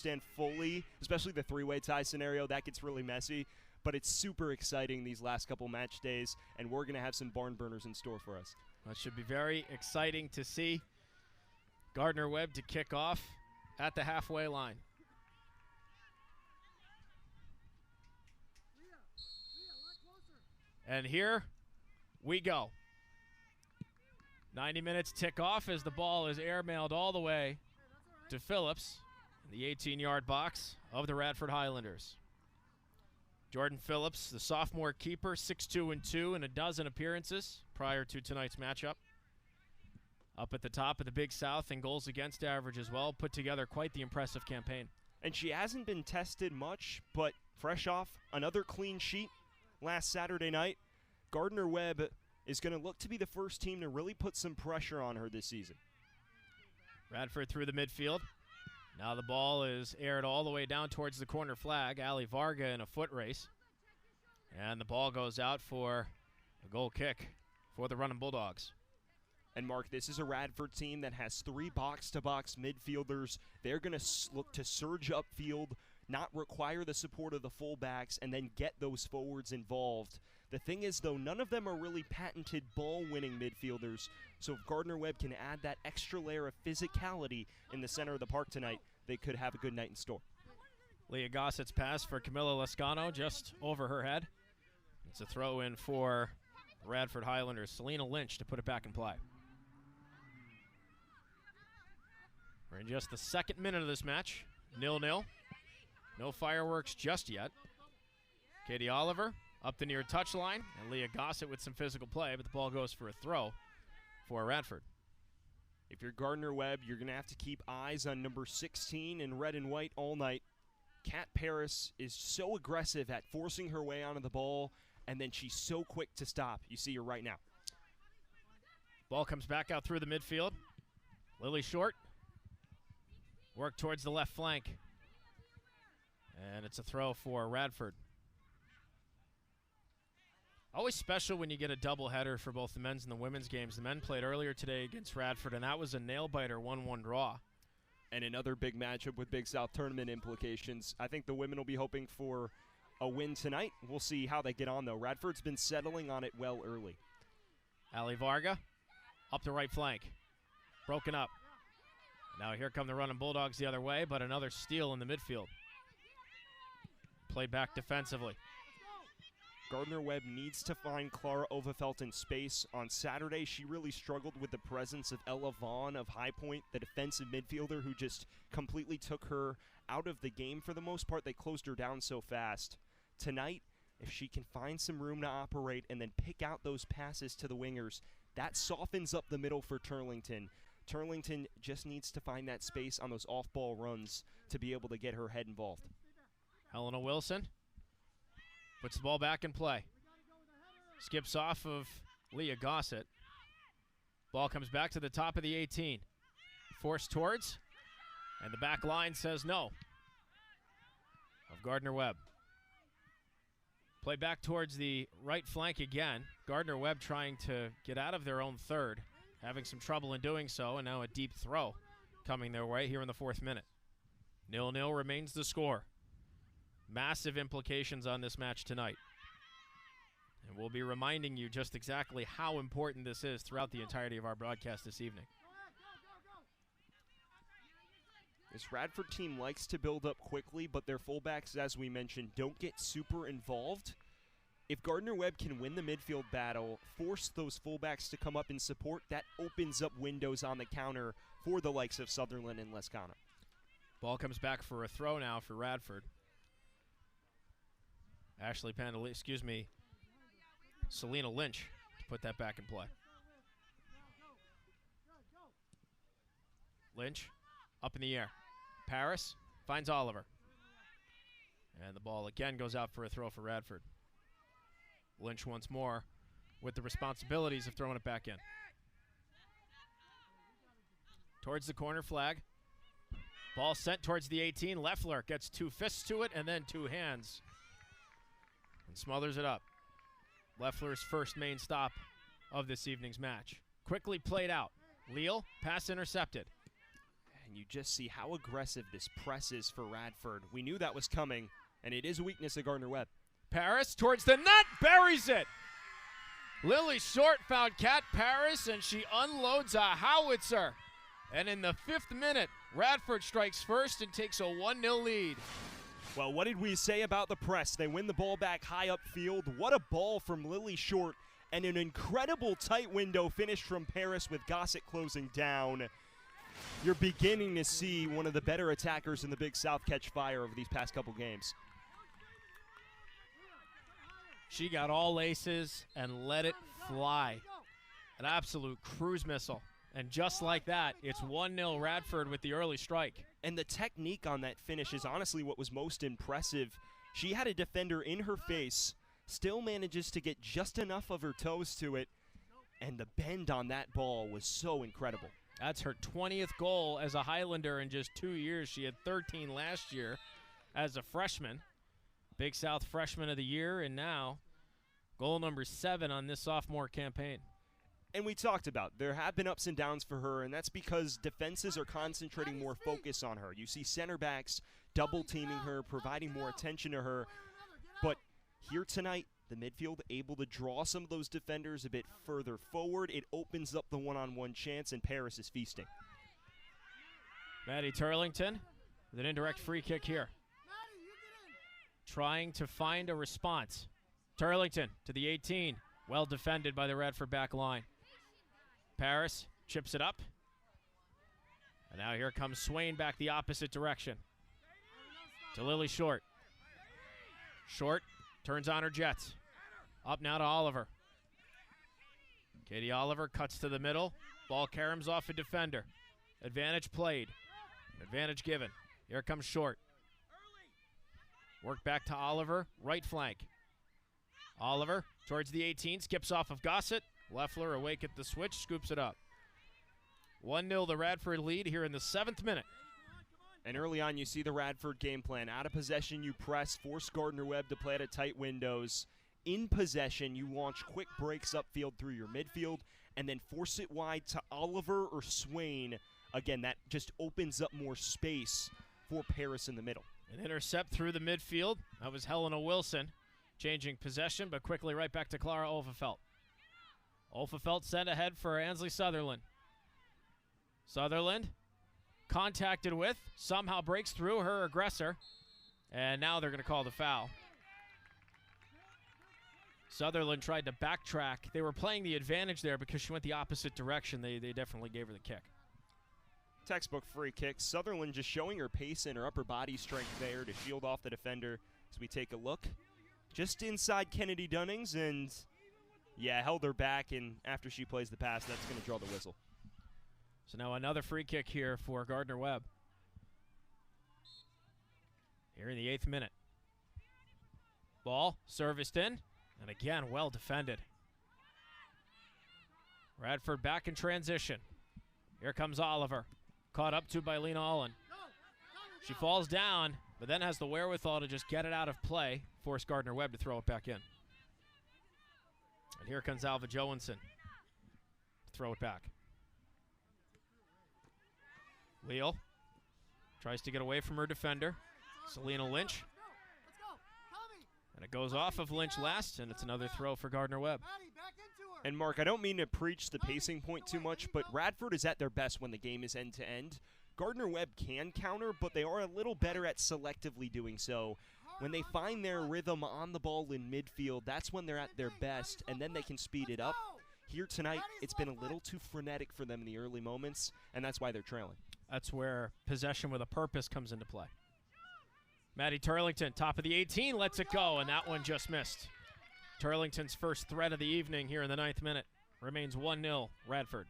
understand fully, especially the three-way tie scenario. That gets really messy. But it's super exciting these last couple match days, and we're going to have some barn burners in store for us. That should be very exciting to see. Gardner Webb to kick off at the halfway line. And here we go. 90 minutes tick off as the ball is airmailed all the way to Phillips in the 18-yard box of the Radford Highlanders. Jordan Phillips, the sophomore keeper, 6-2-2 in a dozen appearances prior to tonight's matchup. Up at the top of the Big South in goals against average as well. Put together quite the impressive campaign. And she hasn't been tested much, but fresh off another clean sheet last Saturday night, Gardner Webb is going to look to be the first team to really put some pressure on her this season. Radford through the midfield. Now the ball is aired all the way down towards the corner flag. Ali Varga in a foot race. And the ball goes out for a goal kick for the running Bulldogs. And Mark, this is a Radford team that has 3 box-to-box midfielders. They're going to look to surge upfield, not require the support of the fullbacks, and then get those forwards involved. The thing is, though, none of them are really patented ball-winning midfielders, so if Gardner Webb can add that extra layer of physicality in the center of the park tonight, they could have a good night in store. Leah Gossett's pass for Camila Lascano just over her head. It's a throw-in for Radford Highlanders. Selena Lynch to put it back in play. We're in just the second minute of this match. 0-0. No fireworks just yet. Katie Oliver up the near touchline, and Leah Gossett with some physical play, but the ball goes for a throw for Radford. If you're Gardner Webb, you're going to have to keep eyes on number 16 in red and white all night. Kat Paris is so aggressive at forcing her way onto the ball, and then she's so quick to stop. You see her right now. Ball comes back out through the midfield. Lily Short. Work towards the left flank. And it's a throw for Radford. Always special when you get a doubleheader for both the men's and the women's games. The men played earlier today against Radford, and that was a nail-biter 1-1 draw. And another big matchup with Big South tournament implications. I think the women will be hoping for a win tonight. We'll see how they get on, though. Radford's been settling on it well early. Ali Varga up the right flank. Broken up. Now here come the running Bulldogs the other way, but another steal in the midfield. Played back defensively. Gardner Webb needs to find Clara Overfelt in space. On Saturday, she really struggled with the presence of Ella Vaughn of High Point, the defensive midfielder who just completely took her out of the game for the most part. They closed her down so fast. Tonight, if she can find some room to operate and then pick out those passes to the wingers, that softens up the middle for Turlington. Turlington just needs to find that space on those off-ball runs to be able to get her head involved. Helena Wilson puts the ball back in play. Skips off of Leah Gossett. Ball comes back to the top of the 18. Forced towards, and the back line says no. Of Gardner Webb. Play back towards the right flank again. Gardner Webb trying to get out of their own third. Having some trouble in doing so, and now a deep throw coming their way here in the 4th minute. 0-0 remains the score. Massive implications on this match tonight. And we'll be reminding you just exactly how important this is throughout the entirety of our broadcast this evening. This Radford team likes to build up quickly, but their fullbacks, as we mentioned, don't get super involved. If Gardner Webb can win the midfield battle, force those fullbacks to come up in support, that opens up windows on the counter for the likes of Sutherland and Lascano. Ball comes back for a throw now for Radford. Selena Lynch to put that back in play. Lynch up in the air. Paris finds Oliver. And the ball again goes out for a throw for Radford. Lynch once more with the responsibilities of throwing it back in. Towards the corner flag. Ball sent towards the 18. Leffler gets 2 fists to it and then 2 hands. And smothers it up. Leffler's first main stop of this evening's match. Quickly played out. Leal, pass intercepted. And you just see how aggressive this press is for Radford. We knew that was coming, and it is a weakness of Gardner Webb. Paris towards the net, buries it. Lily Short found Kat Paris, and she unloads a howitzer. And in the 5th minute, Radford strikes first and takes a 1-0 lead. Well, what did we say about the press? They win the ball back high upfield. What a ball from Lily Short, and an incredible tight window finish from Paris with Gossett closing down. You're beginning to see one of the better attackers in the Big South catch fire over these past couple games. She got all aces and let it fly. An absolute cruise missile. And just like that, it's 1-0 Radford with the early strike. And the technique on that finish is honestly what was most impressive. She had a defender in her face, still manages to get just enough of her toes to it, and the bend on that ball was so incredible. That's her 20th goal as a Highlander in just 2 years. She had 13 last year as a freshman. Big South Freshman of the Year, and now goal number 7 on this sophomore campaign. And we talked about there have been ups and downs for her, and that's because defenses are concentrating more focus on her. You see center backs double teaming her, providing more attention to her. But here tonight, the midfield able to draw some of those defenders a bit further forward. It opens up the one-on-one chance, and Paris is feasting. Maddie Turlington with an indirect free kick here. Trying to find a response. Turlington to the 18. Well defended by the Radford back line. Paris chips it up. And now here comes Swain back the opposite direction. To Lily Short. Short turns on her jets. Up now to Oliver. Katie Oliver cuts to the middle. Ball caroms off a defender. Advantage played. Advantage given. Here comes Short. Work back to Oliver, right flank. Oliver towards the 18, skips off of Gossett. Leffler awake at the switch, scoops it up. 1-0 the Radford lead here in the 7th minute. And early on, you see the Radford game plan. Out of possession, you press, force Gardner Webb to play at tight windows. In possession, you launch quick breaks upfield through your midfield, and then force it wide to Oliver or Swain. Again, that just opens up more space for Paris in the middle. An intercept through the midfield. That was Helena Wilson. Changing possession, but quickly right back to Clara Olfefelt. Olfefelt sent ahead for Ansley Sutherland. Sutherland contacted with, somehow breaks through her aggressor, and now they're going to call the foul. Sutherland tried to backtrack. They were playing the advantage there because she went the opposite direction. They definitely gave her the kick. Textbook free kick. Sutherland just showing her pace and her upper body strength there to shield off the defender. As we take a look, just inside Kennedy Dunnings, and yeah, held her back, and after she plays the pass, that's going to draw the whistle. So now another free kick here for Gardner Webb. Here in the 8th minute. Ball serviced in, and again, well defended. Radford back in transition. Here comes Oliver. Caught up to by Lena Allen. She falls down, but then has the wherewithal to just get it out of play, force Gardner Webb to throw it back in. And here comes Alva Johansson to throw it back. Leal tries to get away from her defender, Selena Lynch. And it goes off of Lynch last, and it's another throw for Gardner Webb. And Mark, I don't mean to preach the pacing point too much, but Radford is at their best when the game is end-to-end. Gardner Webb can counter, but they are a little better at selectively doing so. When they find their rhythm on the ball in midfield, that's when they're at their best, and then they can speed it up. Here tonight, it's been a little too frenetic for them in the early moments, and that's why they're trailing. That's where possession with a purpose comes into play. Maddie Turlington, top of the 18, lets it go, and that one just missed. Turlington's first threat of the evening here in the 9th minute. Remains 1-0 Radford.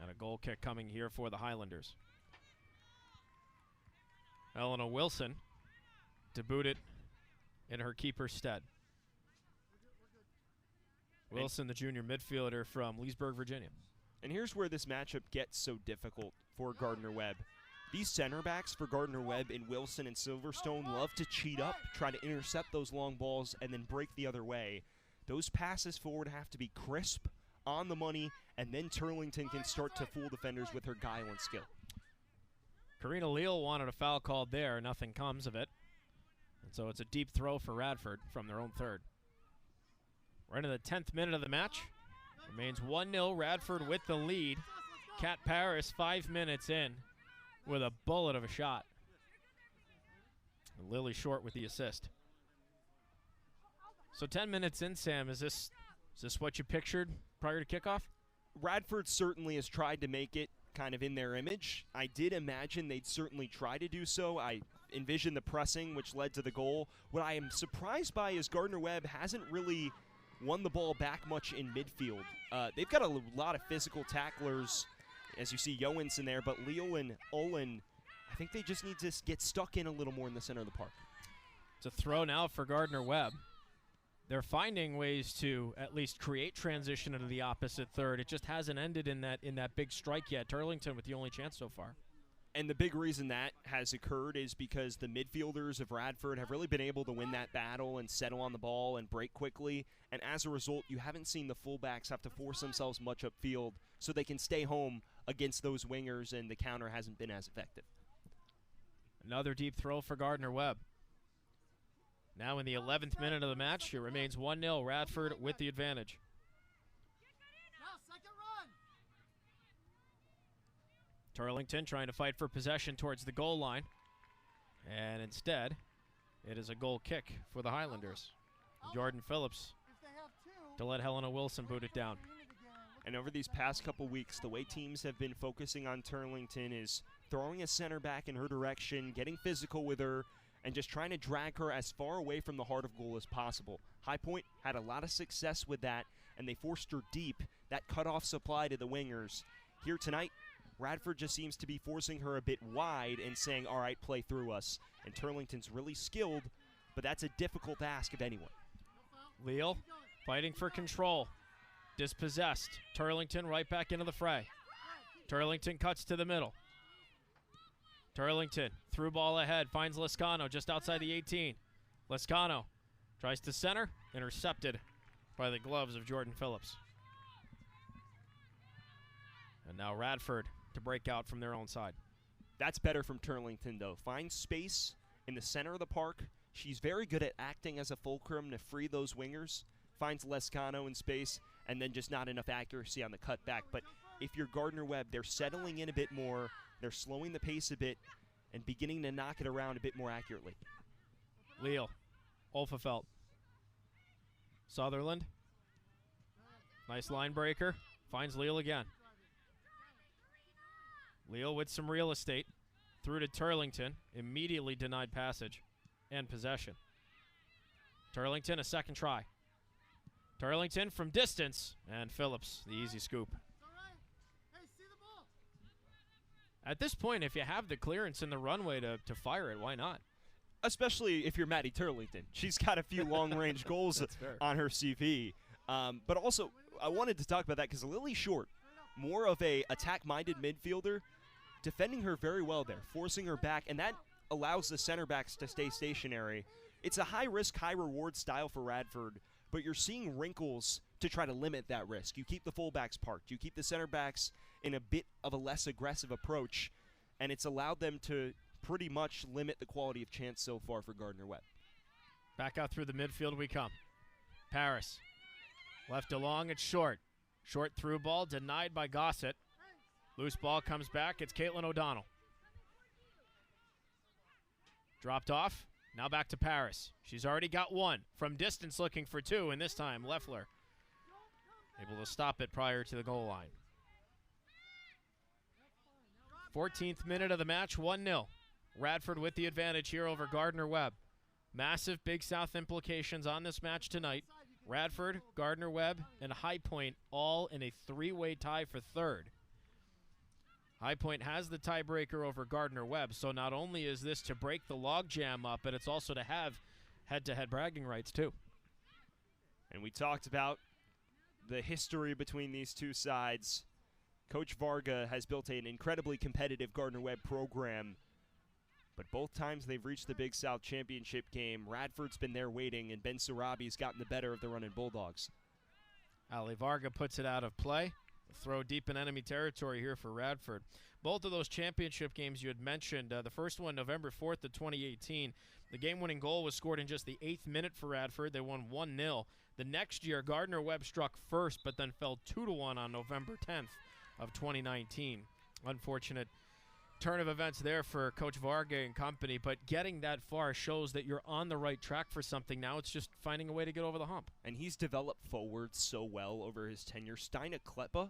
And a goal kick coming here for the Highlanders. Elena Wilson to boot it in her keeper's stead. Wilson, the junior midfielder from Leesburg, Virginia. And here's where this matchup gets so difficult for Gardner Webb. These center backs for Gardner Webb in Wilson and Silverstone love to cheat up, try to intercept those long balls, and then break the other way. Those passes forward have to be crisp, on the money, and then Turlington can start to fool defenders with her guile and skill. Karina Leal wanted a foul called there. Nothing comes of it. And so it's a deep throw for Radford from their own third. We're into the 10th minute of the match. Remains 1-0, Radford with the lead. Kat Paris 5 minutes in with a bullet of a shot. And Lily Short with the assist. So 10 minutes in, Sam, is this what you pictured prior to kickoff? Radford certainly has tried to make it kind of in their image. I did imagine they'd certainly try to do so. I envisioned the pressing, which led to the goal. What I am surprised by is Gardner Webb hasn't really won the ball back much in midfield. They've got a lot of physical tacklers, as you see Johansson there, but Leal and Olin, I think they just need to get stuck in a little more in the center of the park. It's a throw now for Gardner Webb. They're finding ways to at least create transition into the opposite third. It just hasn't ended in that big strike yet. Turlington with the only chance so far. And the big reason that has occurred is because the midfielders of Radford have really been able to win that battle and settle on the ball and break quickly. And as a result, you haven't seen the fullbacks have to force themselves much upfield so they can stay home against those wingers, and the counter hasn't been as effective. Another deep throw for Gardner Webb. Now in the 11th minute of the match, it remains 1-0, Radford with the advantage. Turlington trying to fight for possession towards the goal line. And instead, it is a goal kick for the Highlanders. Jordan Phillips to let Helena Wilson boot it down. And over these past couple weeks, the way teams have been focusing on Turlington is throwing a center back in her direction, getting physical with her, and just trying to drag her as far away from the heart of goal as possible. High Point had a lot of success with that, and they forced her deep, that cutoff supply to the wingers. Here tonight, Radford just seems to be forcing her a bit wide and saying, all right, play through us. And Turlington's really skilled, but that's a difficult ask of anyone. Leal fighting for control. Dispossessed. Turlington right back into the fray. Turlington cuts to the middle. Turlington, through ball ahead, finds Lescano just outside the 18. Lescano tries to center, intercepted by the gloves of Jordan Phillips. And now Radford to break out from their own side. That's better from Turlington, though. Finds space in the center of the park. She's very good at acting as a fulcrum to free those wingers. Finds Lescano in space, and then just not enough accuracy on the cutback. But if you're Gardner Webb, they're settling in a bit more. They're slowing the pace a bit and beginning to knock it around a bit more accurately. Leal, Olfefelt, Sutherland, nice line breaker, finds Leal again. Leal with some real estate, through to Turlington, immediately denied passage and possession. Turlington, a second try. Turlington from distance, and Phillips, the easy scoop. At this point, if you have the clearance in the runway to fire it, why not? Especially if you're Maddie Turlington. She's got a few long-range goals on her CV. But also, I wanted to talk about that because Lily Short, more of a attack-minded midfielder, defending her very well there, forcing her back, and that allows the center backs to stay stationary. It's a high-risk, high-reward style for Radford, but you're seeing wrinkles to try to limit that risk. You keep the fullbacks parked. You keep the center backs in a bit of a less aggressive approach, and it's allowed them to pretty much limit the quality of chance so far for Gardner Webb. Back out through the midfield we come. Paris. Left along, it's Short. Short through ball, denied by Gossett. Loose ball comes back, it's Caitlin O'Donnell. Dropped off, now back to Paris. She's already got one. From distance looking for two, and this time Leffler able to stop it prior to the goal line. 14th minute of the match, 1-0. Radford with the advantage here over Gardner Webb. Massive Big South implications on this match tonight. Radford, Gardner Webb, and High Point all in a three-way tie for third. High Point has the tiebreaker over Gardner Webb, so not only is this to break the logjam up, but it's also to have head-to-head bragging rights too. And we talked about the history between these two sides. Coach Varga has built an incredibly competitive Gardner Webb program, but both times they've reached the Big South Championship game, Radford's been there waiting, and Ben Sarabi's gotten the better of the running Bulldogs. Ali Varga puts it out of play. Throw deep in enemy territory here for Radford. Both of those championship games you had mentioned, the first one November 4th of 2018, the game-winning goal was scored in just the 8th minute for Radford. They won 1-0. The next year, Gardner Webb struck first, but then fell 2-1 on November 10th of 2019. Unfortunate turn of events there for Coach Varga and company, but getting that far shows that you're on the right track for something. Now it's just finding a way to get over the hump. And he's developed forwards so well over his tenure. Sina Klepa,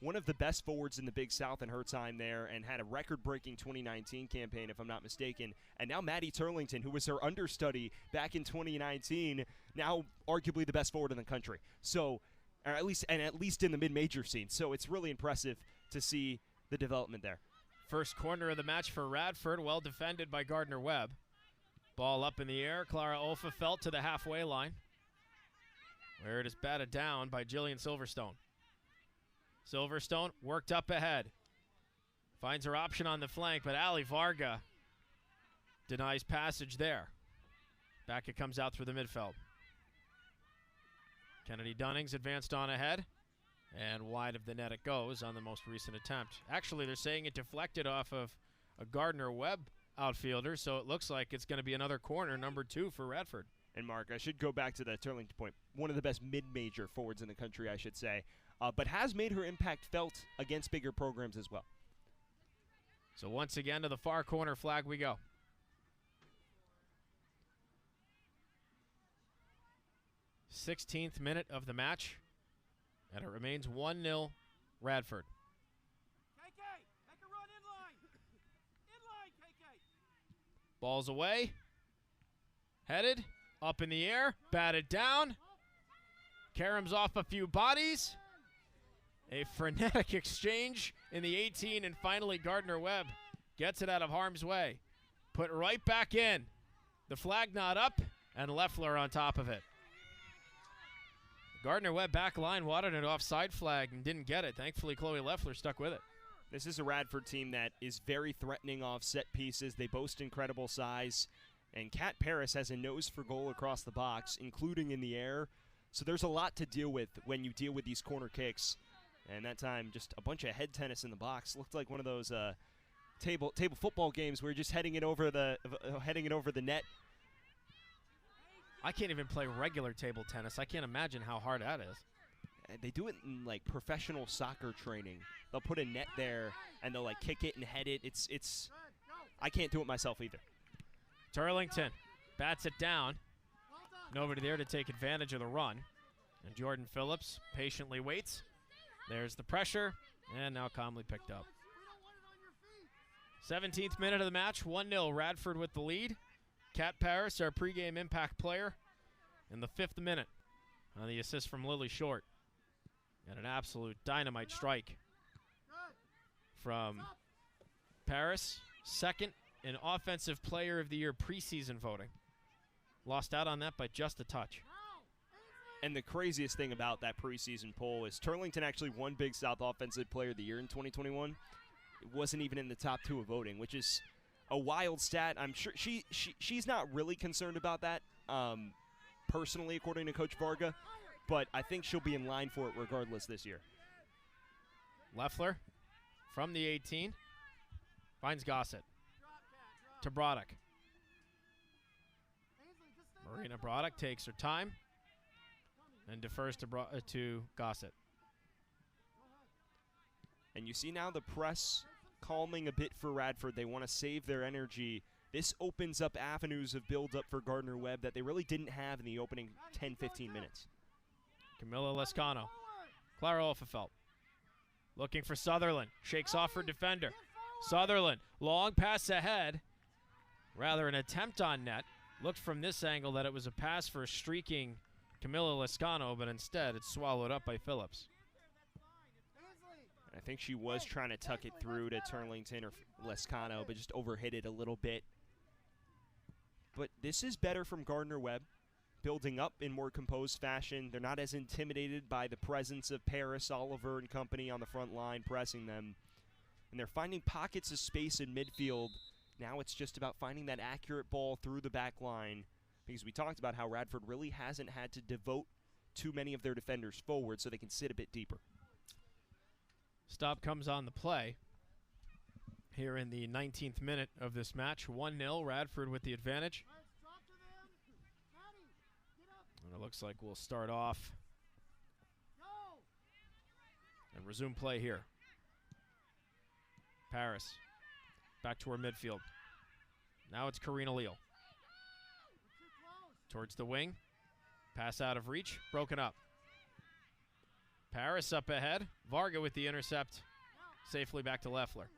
one of the best forwards in the Big South in her time there, and had a record-breaking 2019 campaign, if I'm not mistaken. And now Maddie Turlington, who was her understudy back in 2019, now arguably the best forward in the country. So, at least in the mid-major scene. So it's really impressive to see the development there. First corner of the match for Radford, well defended by Gardner Webb. Ball up in the air. Clara Olfefelt to the halfway line, where it is batted down by Jillian Silverstone. Silverstone worked up ahead. Finds her option on the flank, but Ali Varga denies passage there. Back it comes out through the midfield. Kennedy Dunnings advanced on ahead, and wide of the net it goes on the most recent attempt. Actually, they're saying it deflected off of a Gardner Webb outfielder, so it looks like it's going to be another corner, number 2 for Radford. And Mark, I should go back to the Turlington point. One of the best mid-major forwards in the country, I should say, but has made her impact felt against bigger programs as well. So once again, to the far corner flag we go. 16th minute of the match, and it remains 1-0 Radford. KK, take a run inline. Inline, KK. Ball's away. Headed, up in the air, batted down. Karam's off a few bodies. A frenetic exchange in the 18, and finally Gardner Webb gets it out of harm's way. Put right back in. The flag not up, and Leffler on top of it. Gardner Webb back line wanted an offside flag and didn't get it. Thankfully, Chloe Leffler stuck with it. This is a Radford team that is very threatening off set pieces. They boast incredible size, and Kat Paris has a nose for goal across the box, including in the air. So there's a lot to deal with when you deal with these corner kicks. And that time, just a bunch of head tennis in the box. Looked like one of those table football games where you're just heading it over the net. I can't even play regular table tennis. I can't imagine how hard that is. They do it in like professional soccer training. They'll put a net there and they'll like kick it and head it. It's I can't do it myself either. Turlington bats it down. Nobody there to take advantage of the run. And Jordan Phillips patiently waits. There's the pressure, and now calmly picked up. 17th minute of the match, 1-0 Radford with the lead. Kat Paris, our pregame impact player, in the 5th minute on the assist from Lily Short. And an absolute dynamite strike from Paris, second in Offensive Player of the Year preseason voting. Lost out on that by just a touch. And the craziest thing about that preseason poll is Turlington actually won Big South Offensive Player of the Year in 2021. It wasn't even in the top 2 of voting, which is a wild stat. I'm sure she's not really concerned about that personally, according to Coach Varga, but I think she'll be in line for it regardless this year. Leffler from the 18 finds Gossett to Broddick. Marina Broddick takes her time and defers to Gossett. And you see now the press calming a bit for Radford. They want to save their energy. This opens up avenues of build-up for Gardner Webb that they really didn't have in the opening 10-15 minutes. Camilla Lescano. Clara Olfefelt looking for Sutherland. Shakes off her defender. Sutherland, long pass ahead. Rather an attempt on net. Looked from this angle that it was a pass for a streaking Camilla Lescano, but instead it's swallowed up by Phillips. I think she was trying to tuck it through to Turlington or Lescano, but just overhit it a little bit. But this is better from Gardner Webb, building up in more composed fashion. They're not as intimidated by the presence of Paris, Oliver, and company on the front line pressing them. And they're finding pockets of space in midfield. Now it's just about finding that accurate ball through the back line, because we talked about how Radford really hasn't had to devote too many of their defenders forward so they can sit a bit deeper. Stop comes on the play here in the 19th minute of this match. 1-0, Radford with the advantage. And it looks like we'll start off and resume play here. Paris back to her midfield. Now it's Karina Leal. Towards the wing. Pass out of reach. Broken up. Paris up ahead. Varga with the intercept. Safely back to Leffler.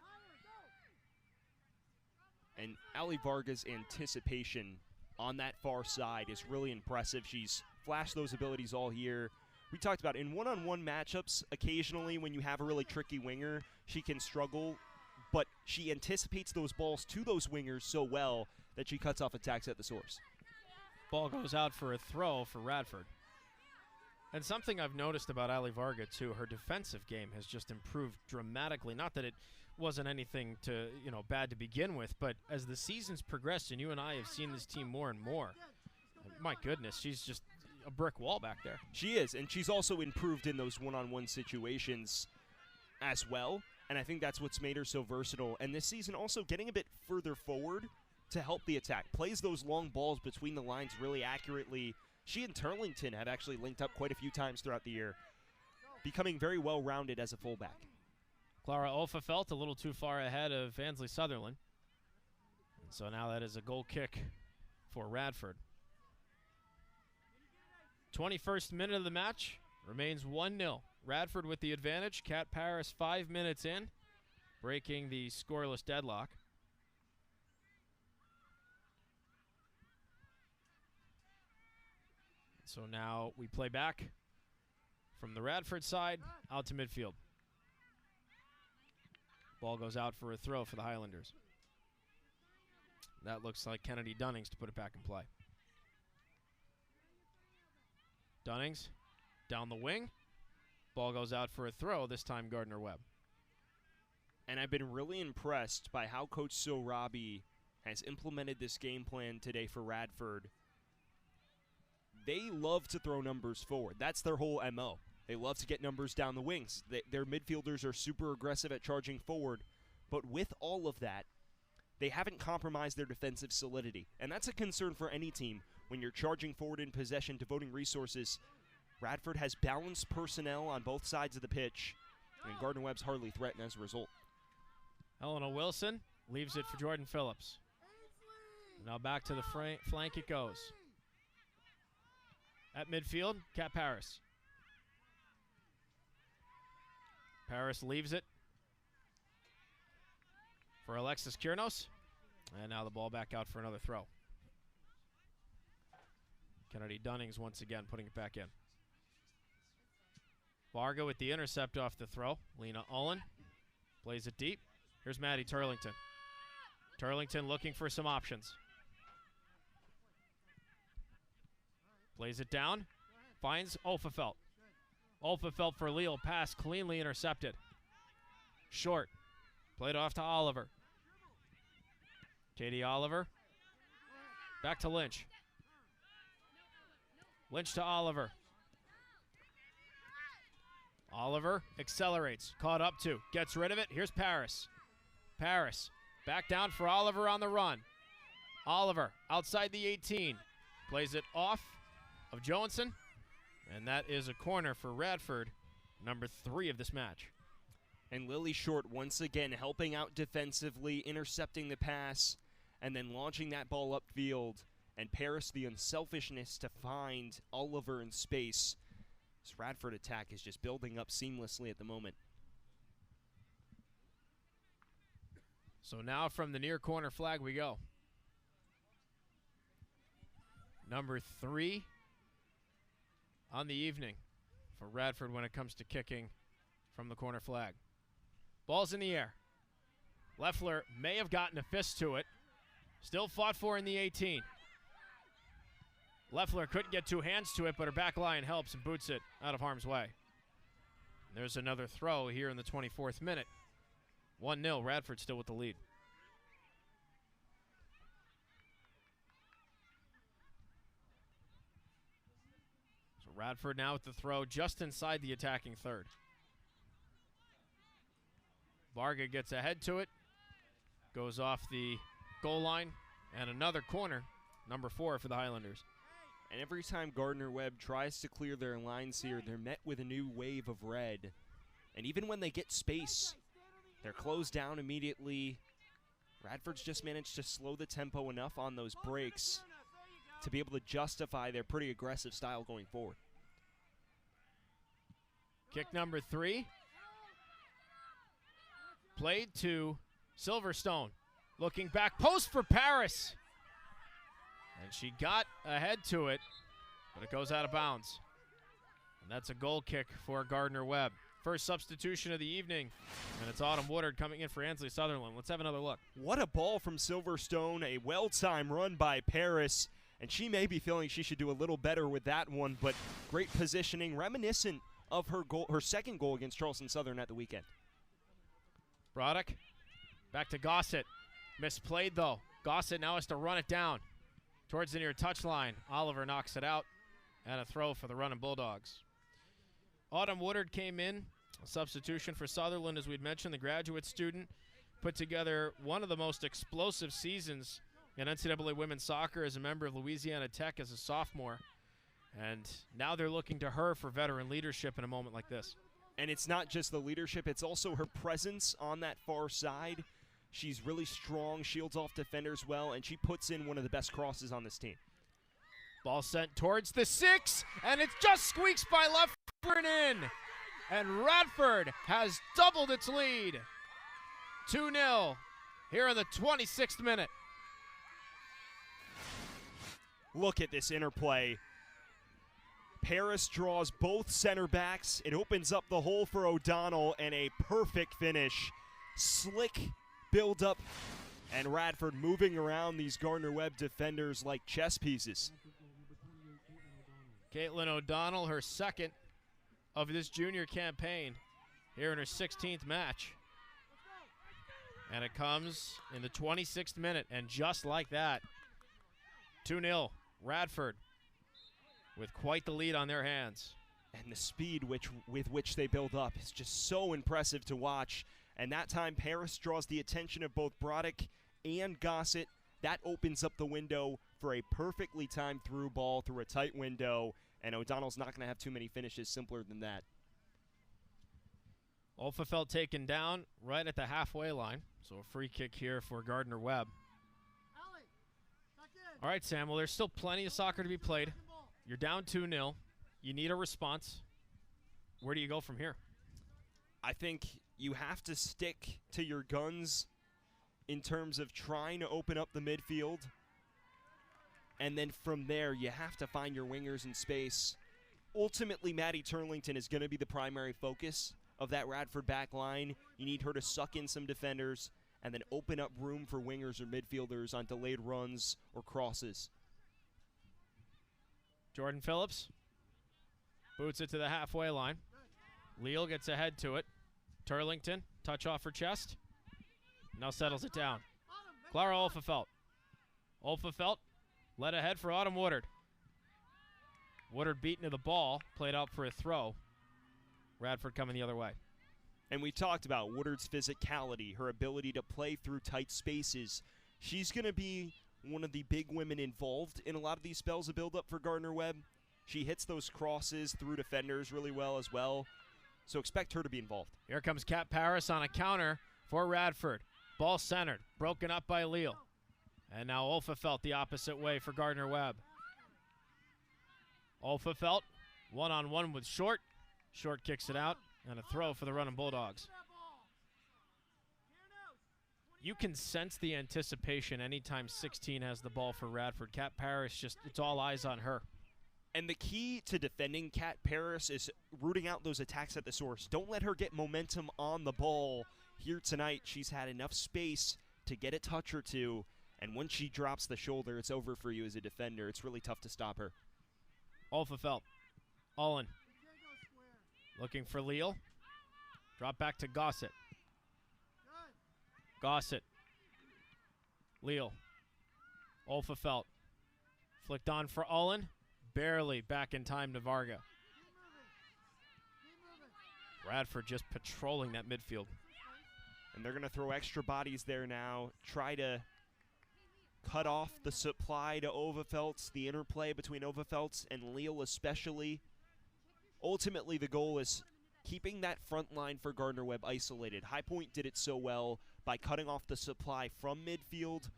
And Ali Varga's anticipation on that far side is really impressive. She's flashed those abilities all year. We talked about in one-on-one matchups, occasionally when you have a really tricky winger, she can struggle, but she anticipates those balls to those wingers so well that she cuts off attacks at the source. Ball goes out for a throw for Radford. And something I've noticed about Ali Varga, too, her defensive game has just improved dramatically. Not that it wasn't anything bad to begin with, but as the season's progressed and you and I have seen this team more and more, my goodness, she's just a brick wall back there. She is, and she's also improved in those one-on-one situations as well, and I think that's what's made her so versatile. And this season also getting a bit further forward to help the attack. Plays those long balls between the lines really accurately. She and Turlington have actually linked up quite a few times throughout the year, becoming very well-rounded as a fullback. Clara Ofafelt a little too far ahead of Ansley Sutherland. And so now that is a goal kick for Radford. 21st minute of the match remains 1-0. Radford with the advantage. Kat Paris 5 minutes in, breaking the scoreless deadlock. So now we play back from the Radford side out to midfield. Ball goes out for a throw for the Highlanders. That looks like Kennedy Dunnings to put it back in play. Dunnings down the wing. Ball goes out for a throw, this time Gardner Webb. And I've been really impressed by how Coach Sorabi has implemented this game plan today for Radford. They love to throw numbers forward. That's their whole MO. They love to get numbers down the wings. Their midfielders are super aggressive at charging forward. But with all of that, they haven't compromised their defensive solidity. And that's a concern for any team when you're charging forward in possession, devoting resources. Radford has balanced personnel on both sides of the pitch, and Gardner Webb's hardly threatened as a result. Helena Wilson leaves it for Jordan Phillips. Now back to the flank it goes. At midfield, Kat Paris. Paris leaves it for Alexis Kiernos. And now the ball back out for another throw. Kennedy Dunnings once again putting it back in. Varga with the intercept off the throw. Lena Ullen plays it deep. Here's Maddie Turlington. Turlington looking for some options. Plays it down. Finds Ofafelt. Ofafelt for Leal. Pass cleanly intercepted. Short. Played off to Oliver. Katie Oliver. Back to Lynch. Lynch to Oliver. Oliver accelerates. Caught up to. Gets rid of it. Here's Paris. Paris. Back down for Oliver on the run. Oliver outside the 18. Plays it off of Johansson. And that is a corner for Radford, number 3 of this match. And Lily Short once again helping out defensively, intercepting the pass, and then launching that ball upfield. And Paris the unselfishness to find Oliver in space. This Radford attack is just building up seamlessly at the moment. So now from the near corner flag we go. Number 3 on the evening for Radford when it comes to kicking from the corner flag. Ball's in the air. Leffler may have gotten a fist to it. Still fought for in the 18. Leffler couldn't get 2 hands to it, but her back line helps and boots it out of harm's way. There's another throw here in the 24th minute. 1-0, Radford still with the lead. So Radford now with the throw just inside the attacking third. Varga gets ahead to it, goes off the goal line, and another corner, number 4 for the Highlanders. And every time Gardner Webb tries to clear their lines here, they're met with a new wave of red. And even when they get space, they're closed down immediately. Radford's just managed to slow the tempo enough on those breaks to be able to justify their pretty aggressive style going forward. Kick number 3. Played to Silverstone. Looking back, post for Paris. And she got ahead to it, but it goes out of bounds. And that's a goal kick for Gardner Webb. First substitution of the evening, and it's Autumn Woodard coming in for Ansley Sutherland. Let's have another look. What a ball from Silverstone, a well-timed run by Paris, and she may be feeling she should do a little better with that one, but great positioning, reminiscent of her goal, her second goal against Charleston Southern at the weekend. Broddick back to Gossett. Misplayed though. Gossett now has to run it down towards the near touchline. Oliver knocks it out, and a throw for the running Bulldogs. Autumn Woodard came in, a substitution for Sutherland, as we'd mentioned, the graduate student. Put together one of the most explosive seasons in NCAA women's soccer as a member of Louisiana Tech as a sophomore. And now they're looking to her for veteran leadership in a moment like this. And it's not just the leadership, it's also her presence on that far side. She's really strong, shields off defenders well, and she puts in one of the best crosses on this team. Ball sent towards the 6, and it just squeaks by left and in. And Radford has doubled its lead. 2-0 here in the 26th minute. Look at this interplay. Paris draws both center backs. It opens up the hole for O'Donnell, and a perfect finish. Slick build up, and Radford moving around these Gardner Webb defenders like chess pieces. Caitlin O'Donnell, her second of this junior campaign, here in her 16th match. And it comes in the 26th minute, and just like that, 2-0, Radford with quite the lead on their hands. And the speed with which they build up is just so impressive to watch. And that time, Paris draws the attention of both Broddick and Gossett. That opens up the window for a perfectly timed through ball through a tight window, and O'Donnell's not going to have too many finishes simpler than that. Olfefeld taken down right at the halfway line, so a free kick here for Gardner Webb. All right, Sam, well, there's still plenty of soccer to be played. You're down 2-0. You need a response. Where do you go from here? I think you have to stick to your guns in terms of trying to open up the midfield. And then from there, you have to find your wingers in space. Ultimately, Maddie Turlington is going to be the primary focus of that Radford back line. You need her to suck in some defenders and then open up room for wingers or midfielders on delayed runs or crosses. Jordan Phillips boots it to the halfway line. Leal gets ahead to it. Turlington, touch off her chest. Now settles it down. Clara Olfefelt. Olfefelt led ahead for Autumn Woodard. Woodard beaten to the ball, played out for a throw. Radford coming the other way. And we talked about Woodard's physicality, her ability to play through tight spaces. She's going to be one of the big women involved in a lot of these spells of build-up for Gardner Webb. She hits those crosses through defenders really well as well. So expect her to be involved. Here comes Kat Paris on a counter for Radford. Ball centered, broken up by Leal. And now Olfefelt the opposite way for Gardner Webb. Olfefelt, one-on-one with Short. Short kicks it out, and a throw for the running Bulldogs. You can sense the anticipation anytime 16 has the ball for Radford. Kat Paris, just, it's all eyes on her. And the key to defending Kat Paris is rooting out those attacks at the source. Don't let her get momentum on the ball. Here tonight, she's had enough space to get a touch or two, and once she drops the shoulder, it's over for you as a defender. It's really tough to stop her. Olfefelt, Olin, looking for Leal. Drop back to Gossett. Gossett, Leal, Olfefelt, flicked on for Olin. Barely back in time to Varga. Radford just patrolling that midfield. And they're going to throw extra bodies there now, try to cut off the supply to Overfeltz, the interplay between Overfeltz and Leal especially. Ultimately, the goal is keeping that front line for Gardner Webb isolated. High Point did it so well by cutting off the supply from midfield.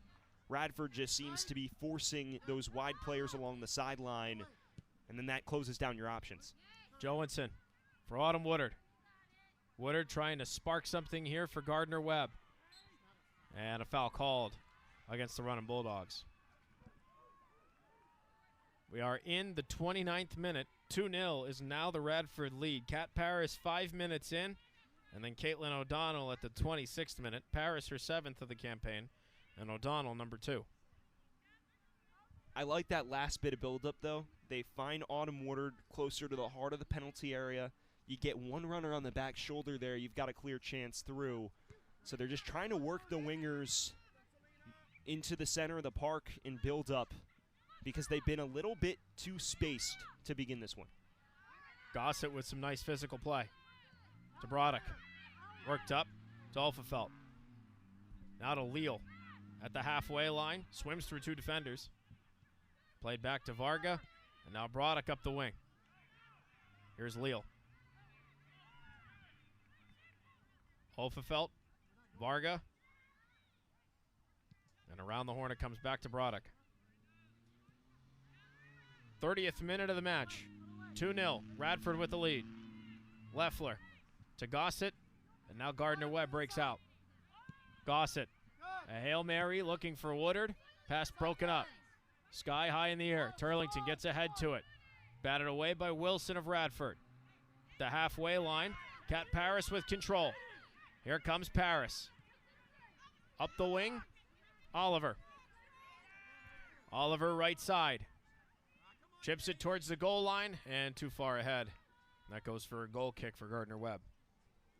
Radford just seems to be forcing those wide players along the sideline, and then that closes down your options. Johansson for Autumn Woodard. Woodard trying to spark something here for Gardner Webb. And a foul called against the running Bulldogs. We are in the 29th minute. 2-0 is now the Radford lead. Kat Paris 5 minutes in, and then Caitlin O'Donnell at the 26th minute. Paris her 7th of the campaign, and O'Donnell number 2. I like that last bit of build-up, though. They find Autumn Woodard closer to the heart of the penalty area. You get one runner on the back shoulder there. You've got a clear chance through. So they're just trying to work the wingers into the center of the park and build up because they've been a little bit too spaced to begin this one. Gossett with some nice physical play. To Broddick. Worked up to Overfeltz. Now to Leal at the halfway line. Swims through 2 defenders. Played back to Varga. And now Broddick up the wing. Here's Leal. Overfeltz. Varga. And around the horn it comes back to Broddick. 30th minute of the match. 2-0. Radford with the lead. Leffler to Gossett. And now Gardner Webb breaks out. Gossett. A Hail Mary looking for Woodard. Pass broken up. Sky high in the air. Turlington gets ahead to it. Batted away by Wilson of Radford. The halfway line. Kat Paris with control. Here comes Paris. Up the wing. Oliver. Oliver right side. Chips it towards the goal line and too far ahead. That goes for a goal kick for Gardner Webb.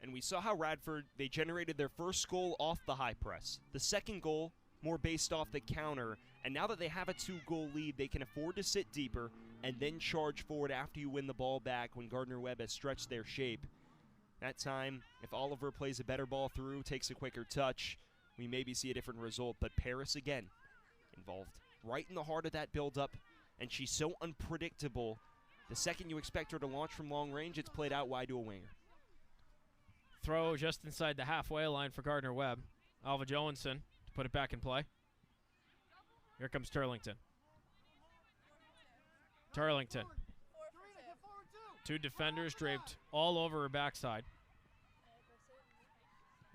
And we saw how Radford, they generated their first goal off the high press. The second goal, more based off the counter. And now that they have a 2-goal lead, they can afford to sit deeper and then charge forward after you win the ball back when Gardner Webb has stretched their shape. That time, if Oliver plays a better ball through, takes a quicker touch, we maybe see a different result. But Paris, again, involved right in the heart of that build-up, and she's so unpredictable. The second you expect her to launch from long range, it's played out wide to a winger. Throw just inside the halfway line for Gardner Webb. Alva Johansson to put it back in play. Here comes Turlington. Turlington. 2 defenders draped all over her backside.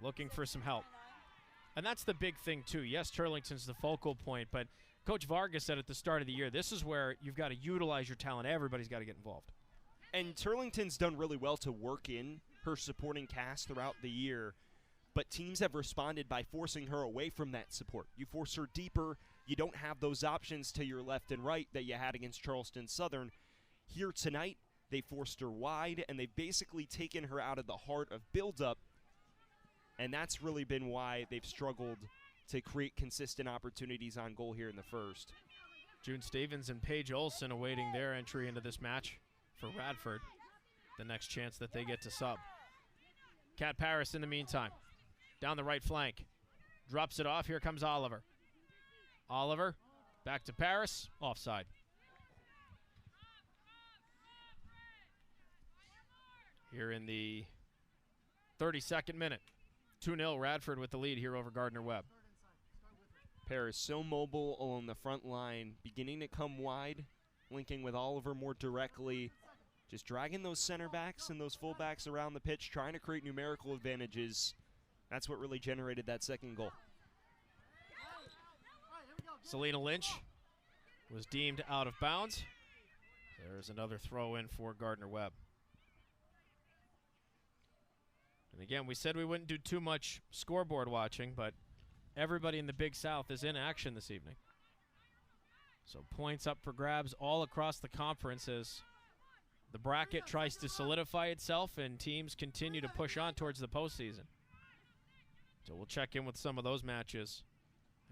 Looking for some help. And that's the big thing, too. Yes, Turlington's the focal point, but Coach Vargas said at the start of the year, this is where you've got to utilize your talent. Everybody's got to get involved. And Turlington's done really well to work in her supporting cast throughout the year, but teams have responded by forcing her away from that support. You force her deeper, you don't have those options to your left and right that you had against Charleston Southern. Here tonight, they forced her wide, and they've basically taken her out of the heart of build-up, and that's really been why they've struggled to create consistent opportunities on goal here in the first. June Stevens and Paige Olson awaiting their entry into this match for Radford. The next chance that they get to sub. Kat Paris in the meantime. Down the right flank. Drops it off. Here comes Oliver. Oliver back to Paris. Offside. Here in the 32nd minute. 2-0 Radford with the lead here over Gardner Webb. Paris so mobile along the front line, beginning to come wide, linking with Oliver more directly, just dragging those center backs and those full backs around the pitch, trying to create numerical advantages. That's what really generated that second goal. Selena Lynch was deemed out of bounds. There's another throw in for Gardner Webb. And again, we said we wouldn't do too much scoreboard watching, but everybody in the Big South is in action this evening. So points up for grabs all across the conference as the bracket tries to solidify itself and teams continue to push on towards the postseason. So we'll check in with some of those matches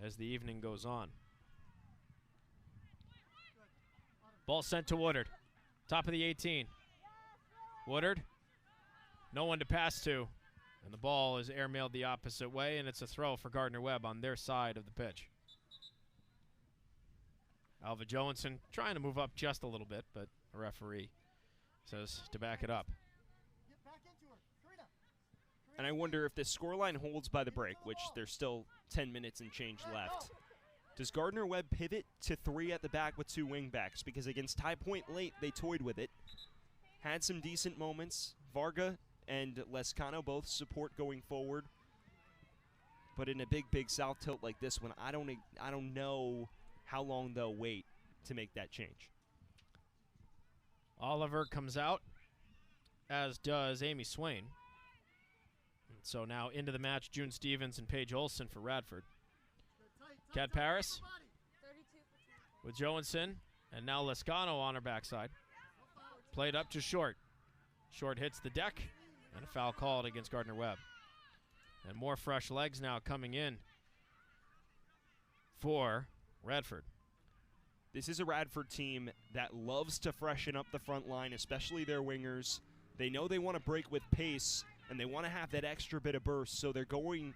as the evening goes on. Ball sent to Woodard. Top of the 18. Woodard. No one to pass to. And the ball is airmailed the opposite way, and it's a throw for Gardner Webb on their side of the pitch. Alva Johansson trying to move up just a little bit, but a referee says to back it up. And I wonder if this scoreline holds by the break, which there's still 10 minutes and change left. Does Gardner Webb pivot to 3 at the back with 2 wingbacks? Because against High Point late, they toyed with it. Had some decent moments. Varga and Lescano both support going forward. But in a big South tilt like this one, I don't know how long they'll wait to make that change. Oliver comes out, as does Amy Swain. And so now into the match, June Stevens and Paige Olson for Radford. Kat Paris with Johansson, and now Lescano on her backside. Played up to Short. Short hits the deck, and a foul called against Gardner Webb. And more fresh legs now coming in for Radford. This is a Radford team that loves to freshen up the front line, especially their wingers. They know they want to break with pace, and they want to have that extra bit of burst, so they're going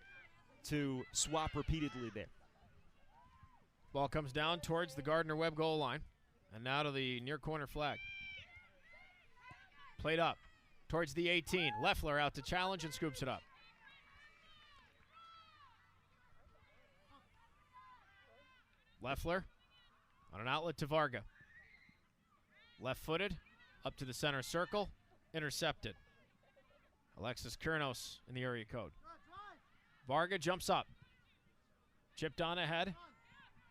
to swap repeatedly there. Ball comes down towards the Gardner Webb goal line, and now to the near corner flag. Played up towards the 18. Leffler out to challenge and scoops it up. Leffler on an outlet to Varga. Left-footed, up to the center circle, intercepted. Alexis Kurnos in the area code. Varga jumps up. Chipped on ahead.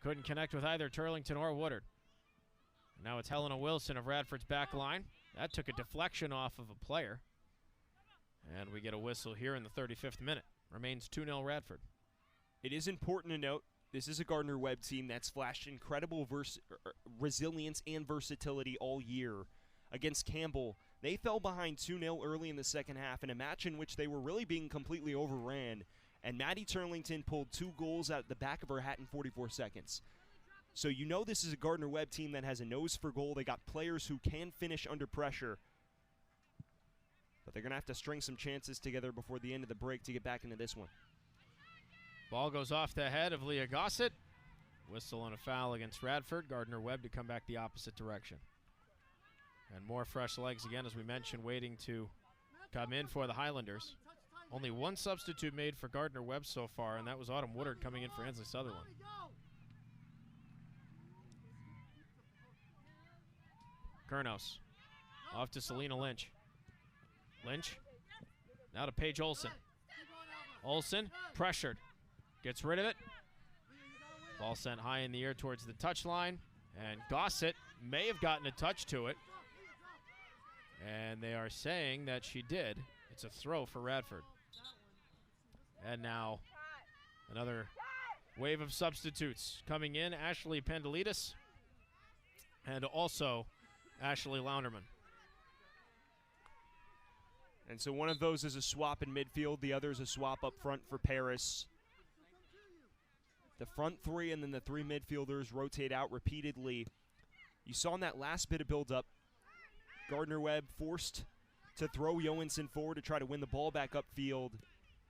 Couldn't connect with either Turlington or Woodard. Now it's Helena Wilson of Radford's back line. That took a deflection off of a player. And we get a whistle here in the 35th minute. Remains 2-0 Radford. It is important to note, this is a Gardner Webb team that's flashed incredible resilience and versatility all year. Against Campbell, they fell behind 2-0 early in the second half in a match in which they were really being completely overran. And Maddie Turlington pulled 2 goals out the back of her hat in 44 seconds. So you know this is a Gardner Webb team that has a nose for goal. They got players who can finish under pressure. But they're going to have to string some chances together before the end of the break to get back into this one. Ball goes off the head of Leah Gossett. Whistle and a foul against Radford. Gardner Webb to come back the opposite direction. And more fresh legs again, as we mentioned, waiting to come in for the Highlanders. Only one substitute made for Gardner Webb so far, and that was Autumn Woodard coming in for Ansley Sutherland. Kurnos off to Selena Lynch. Lynch now to Paige Olson. Olson pressured. Gets rid of it. Ball sent high in the air towards the touchline. And Gossett may have gotten a touch to it. And they are saying that she did. It's a throw for Radford. And now another wave of substitutes coming in. Ashley Pandelitis and also Ashley Launderman. And so one of those is a swap in midfield. The other is a swap up front for Paris. The front 3 and then the 3 midfielders rotate out repeatedly. You saw in that last bit of build-up, Gardner Webb forced to throw Johansson forward to try to win the ball back upfield.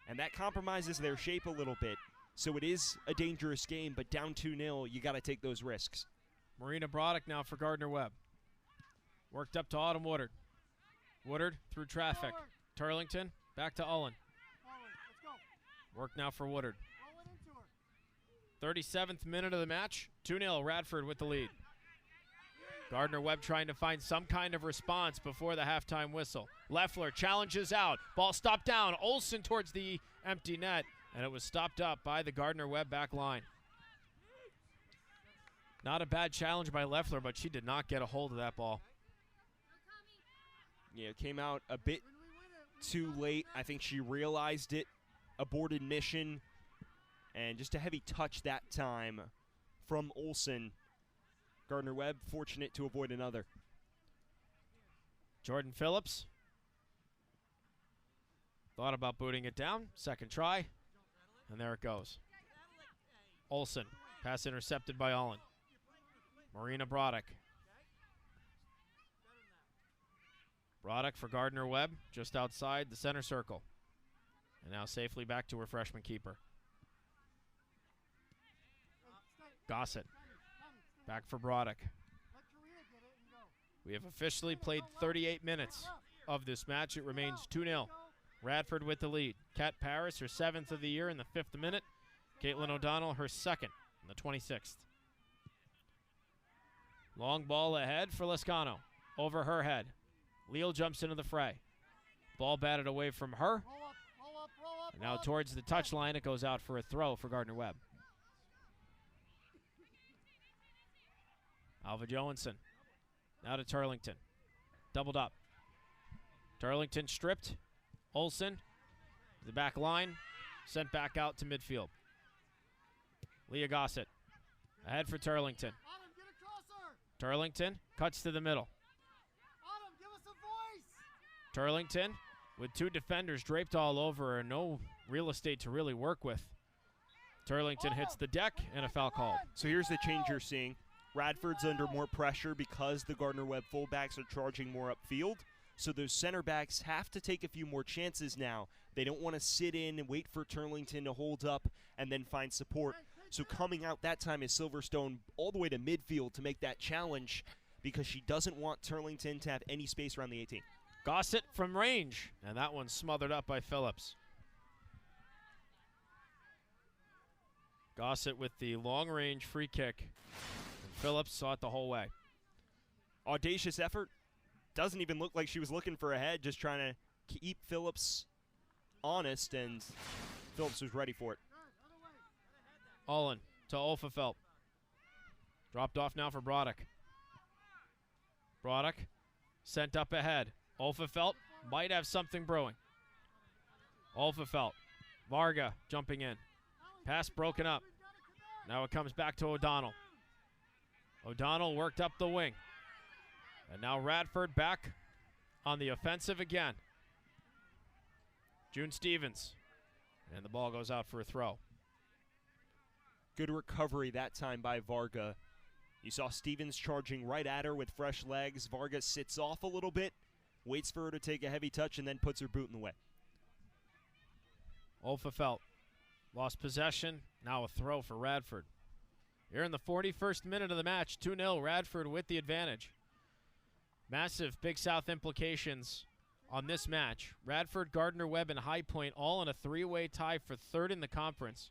And that compromises their shape a little bit. So it is a dangerous game, but down 2-0, you got to take those risks. Marina Broddick now for Gardner Webb. Worked up to Autumn Woodard. Woodard through traffic. Turlington back to Ullen. Work now for Woodard. 37th minute of the match. 2-0 Radford with the lead. Gardner Webb trying to find some kind of response before the halftime whistle. Leffler challenges out. Ball stopped down. Olsen towards the empty net. And it was stopped up by the Gardner Webb back line. Not a bad challenge by Leffler, but she did not get a hold of that ball. Yeah, it came out a bit too late. I think she realized it. Aborted mission. And just a heavy touch that time from Olsen. Gardner Webb fortunate to avoid another. Jordan Phillips thought about booting it down. Second try. And there it goes. Olsen. Pass intercepted by Ullen. Marina Broddick. Broddick for Gardner Webb, just outside the center circle. And now safely back to her freshman keeper. Gossett, back for Broddick. We have officially played 38 minutes of this match. It remains 2-0. Radford with the lead. Kat Paris, her 7th of the year in the 5th minute. Caitlin O'Donnell, her 2nd in the 26th. Long ball ahead for Lascano. Over her head. Leal jumps into the fray. Ball batted away from her. And now towards the touchline, it goes out for a throw for Gardner Webb. Alva Johansson. Now to Turlington. Doubled up. Turlington stripped. Olsen. The back line. Sent back out to midfield. Leah Gossett. Ahead for Turlington. Turlington cuts to the middle. Turlington with 2 defenders draped all over her. No real estate to really work with. Turlington hits the deck and a foul called. So here's the change you're seeing. Radford's under more pressure because the Gardner Webb fullbacks are charging more upfield. So those center backs have to take a few more chances now. They don't want to sit in and wait for Turlington to hold up and then find support. So coming out that time is Silverstone all the way to midfield to make that challenge because she doesn't want Turlington to have any space around the 18. Gossett from range, and that one's smothered up by Phillips. Gossett with the long-range free kick. And Phillips saw it the whole way. Audacious effort. Doesn't even look like she was looking for a head, just trying to keep Phillips honest, and Phillips was ready for it. Olin to Olfefelt. Dropped off now for Broddick. Broddick sent up ahead. Olfefelt might have something brewing. Olfefelt. Varga jumping in. Pass broken up. Now it comes back to O'Donnell. O'Donnell worked up the wing. And now Radford back on the offensive again. June Stevens. And the ball goes out for a throw. Good recovery that time by Varga. You saw Stevens charging right at her with fresh legs. Varga sits off a little bit, waits for her to take a heavy touch, and then puts her boot in the way. Olfefelt lost possession. Now a throw for Radford. Here in the 41st minute of the match, 2-0, Radford with the advantage. Massive Big South implications on this match. Radford, Gardner Webb, and High Point all in a 3-way tie for 3rd in the conference.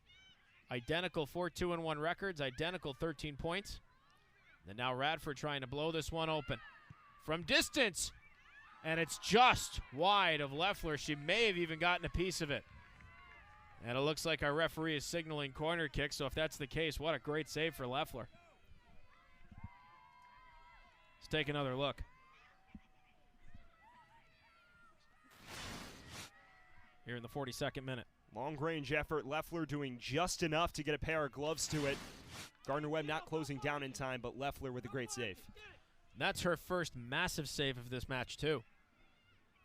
Identical 4-2-1 records, identical 13 points. And now Radford trying to blow this one open. From distance, and it's just wide of Leffler. She may have even gotten a piece of it. And it looks like our referee is signaling corner kick, so if that's the case, what a great save for Leffler. Let's take another look. Here in the 42nd minute. Long-range effort. Leffler doing just enough to get a pair of gloves to it. Gardner Webb not closing down in time, but Leffler with a great save. That's her first massive save of this match, too.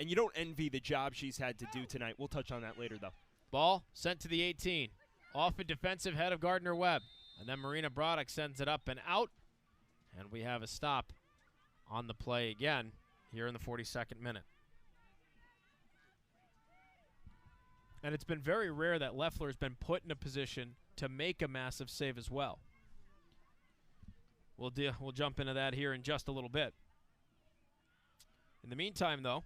And you don't envy the job she's had to do tonight. We'll touch on that later, though. Ball sent to the 18. Off a defensive head of Gardner Webb. And then Marina Broddick sends it up and out. And we have a stop on the play again here in the 42nd minute. And it's been very rare that Leffler has been put in a position to make a massive save as well. We'll jump into that here in just a little bit. In the meantime, though,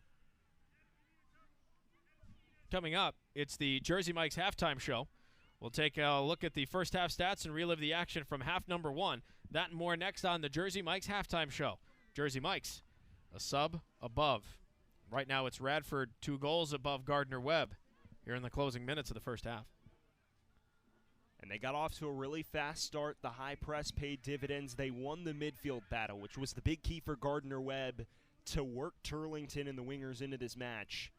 coming up, it's the Jersey Mike's halftime show. We'll take a look at the first half stats and relive the action from half number 1. That and more next on the Jersey Mike's halftime show. Jersey Mike's, a sub above. Right now it's Radford 2 goals above Gardner Webb here in the closing minutes of the first half. And they got off to a really fast start. The high press paid dividends. They won the midfield battle, which was the big key for Gardner Webb to work Turlington and the wingers into this match.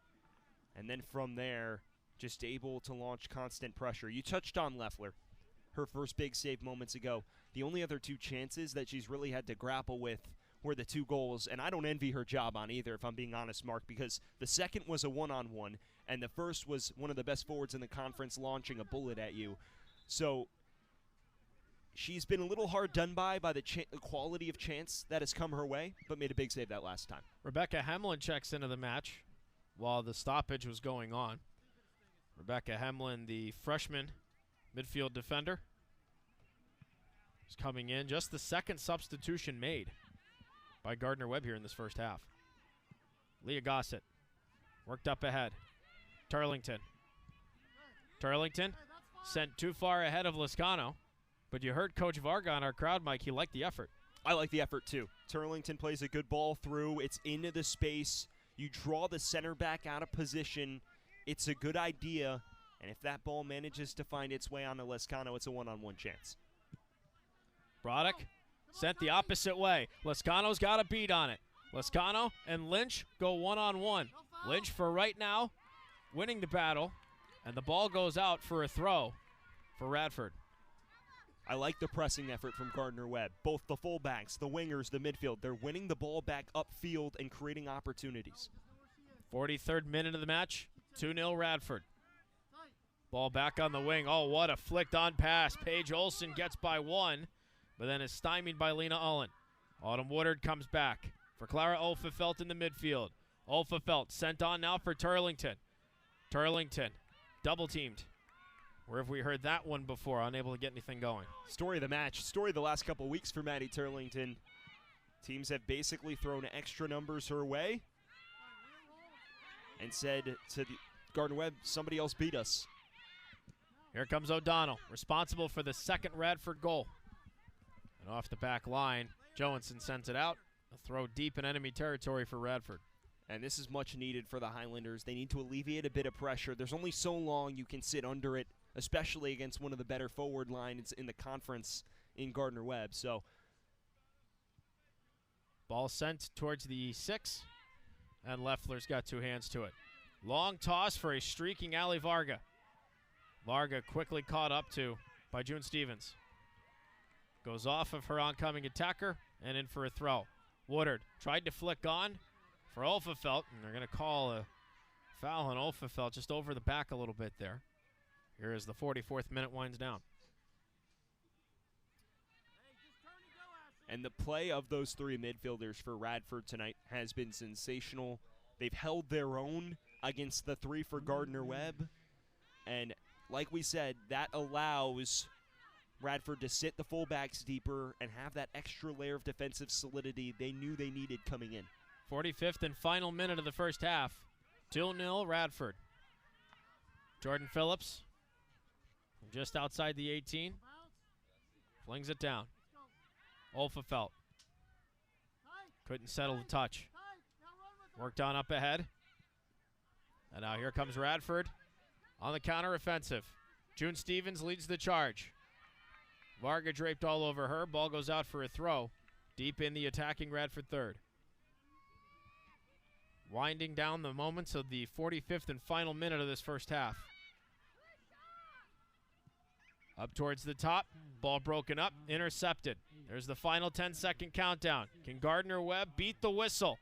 And then from there, just able to launch constant pressure. You touched on Leffler, her first big save moments ago. The only other 2 chances that she's really had to grapple with were the 2 goals, and I don't envy her job on either, if I'm being honest, Mark, because the second was a one-on-one, and the first was one of the best forwards in the conference launching a bullet at you. So she's been a little hard done by the quality of chance that has come her way, but made a big save that last time. Rebecca Hemlin checks into the match while the stoppage was going on. Rebecca Hemlin, the freshman midfield defender, is coming in. Just the second substitution made by Gardner Webb here in this first half. Leah Gossett worked up ahead. Turlington sent too far ahead of Lascano, but you heard Coach Varga on our crowd mic. He liked the effort. I like the effort too. Turlington plays a good ball through. It's into the space. You draw the center back out of position. It's a good idea, and if that ball manages to find its way onto Lascano, it's a one-on-one chance. Broddick sent the opposite way. Lascano's got a beat on it. Lascano and Lynch go one-on-one. Lynch for right now winning the battle, and the ball goes out for a throw for Radford. I like the pressing effort from Gardner Webb. Both the fullbacks, the wingers, the midfield, they're winning the ball back upfield and creating opportunities. 43rd minute of the match, 2-0 Radford. Ball back on the wing. Oh, what a flicked on pass. Paige Olsen gets by one, but then is stymied by Lena Ullen. Autumn Woodard comes back for Clara Olfefelt in the midfield. Olfefelt sent on now for Turlington. Turlington double teamed. Where have we heard that one before? Unable to get anything going. Story of the match. Story of the last couple of weeks for Maddie Turlington. Teams have basically thrown extra numbers her way and said to Gardner Webb, somebody else beat us. Here comes O'Donnell, responsible for the second Radford goal. And off the back line, Johansson sends it out. A throw deep in enemy territory for Radford. And this is much needed for the Highlanders. They need to alleviate a bit of pressure. There's only so long you can sit under it, especially against one of the better forward lines in the conference in Gardner Webb. So, ball sent towards the 6, and Leffler's got two hands to it. Long toss for a streaking Ali Varga. Varga quickly caught up to by June Stevens. Goes off of her oncoming attacker and in for a throw. Woodard tried to flick on for Olfefelt, and they're going to call a foul on Olfefelt just over the back a little bit there. Here as the 44th minute winds down. And the play of those three midfielders for Radford tonight has been sensational. They've held their own against the three for Gardner Webb. And like we said, that allows Radford to sit the fullbacks deeper and have that extra layer of defensive solidity they knew they needed coming in. 45th and final minute of the first half. 2-0 Radford. Jordan Phillips from just outside the 18. Flings it down. Olfefelt. Couldn't settle the touch. Worked on up ahead. And now here comes Radford on the counter-offensive. June Stevens leads the charge. Varga draped all over her. Ball goes out for a throw deep in the attacking Radford third. Winding down the moments of the 45th and final minute of this first half. Up towards the top. Ball broken up. Intercepted. There's the final 10-second countdown. Can Gardner Webb beat the whistle?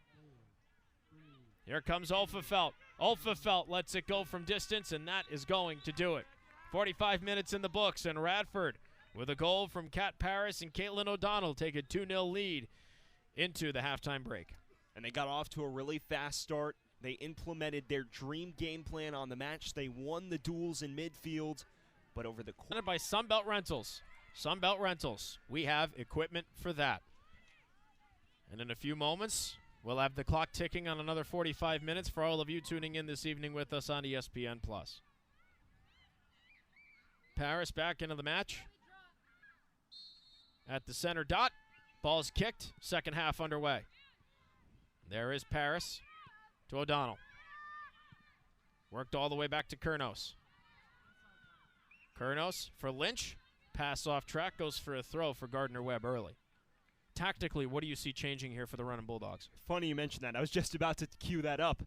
Here comes Olfefelt. Olfefelt lets it go from distance, and that is going to do it. 45 minutes in the books, and Radford, with a goal from Kat Paris and Caitlin O'Donnell, take a 2-0 lead into the halftime break. And they got off to a really fast start. They implemented their dream game plan on the match. They won the duels in midfield, but over the course by Sunbelt Rentals. Sunbelt Rentals, we have equipment for that. And in a few moments, we'll have the clock ticking on another 45 minutes for all of you tuning in this evening with us on ESPN+. Paris back into the match. At the center dot, ball's kicked, second half underway. There is Paris to O'Donnell. Worked all the way back to Kurnos. Kurnos for Lynch. Pass off track, goes for a throw for Gardner Webb early. Tactically, what do you see changing here for the Runnin' Bulldogs? Funny you mentioned that. I was just about to cue that up.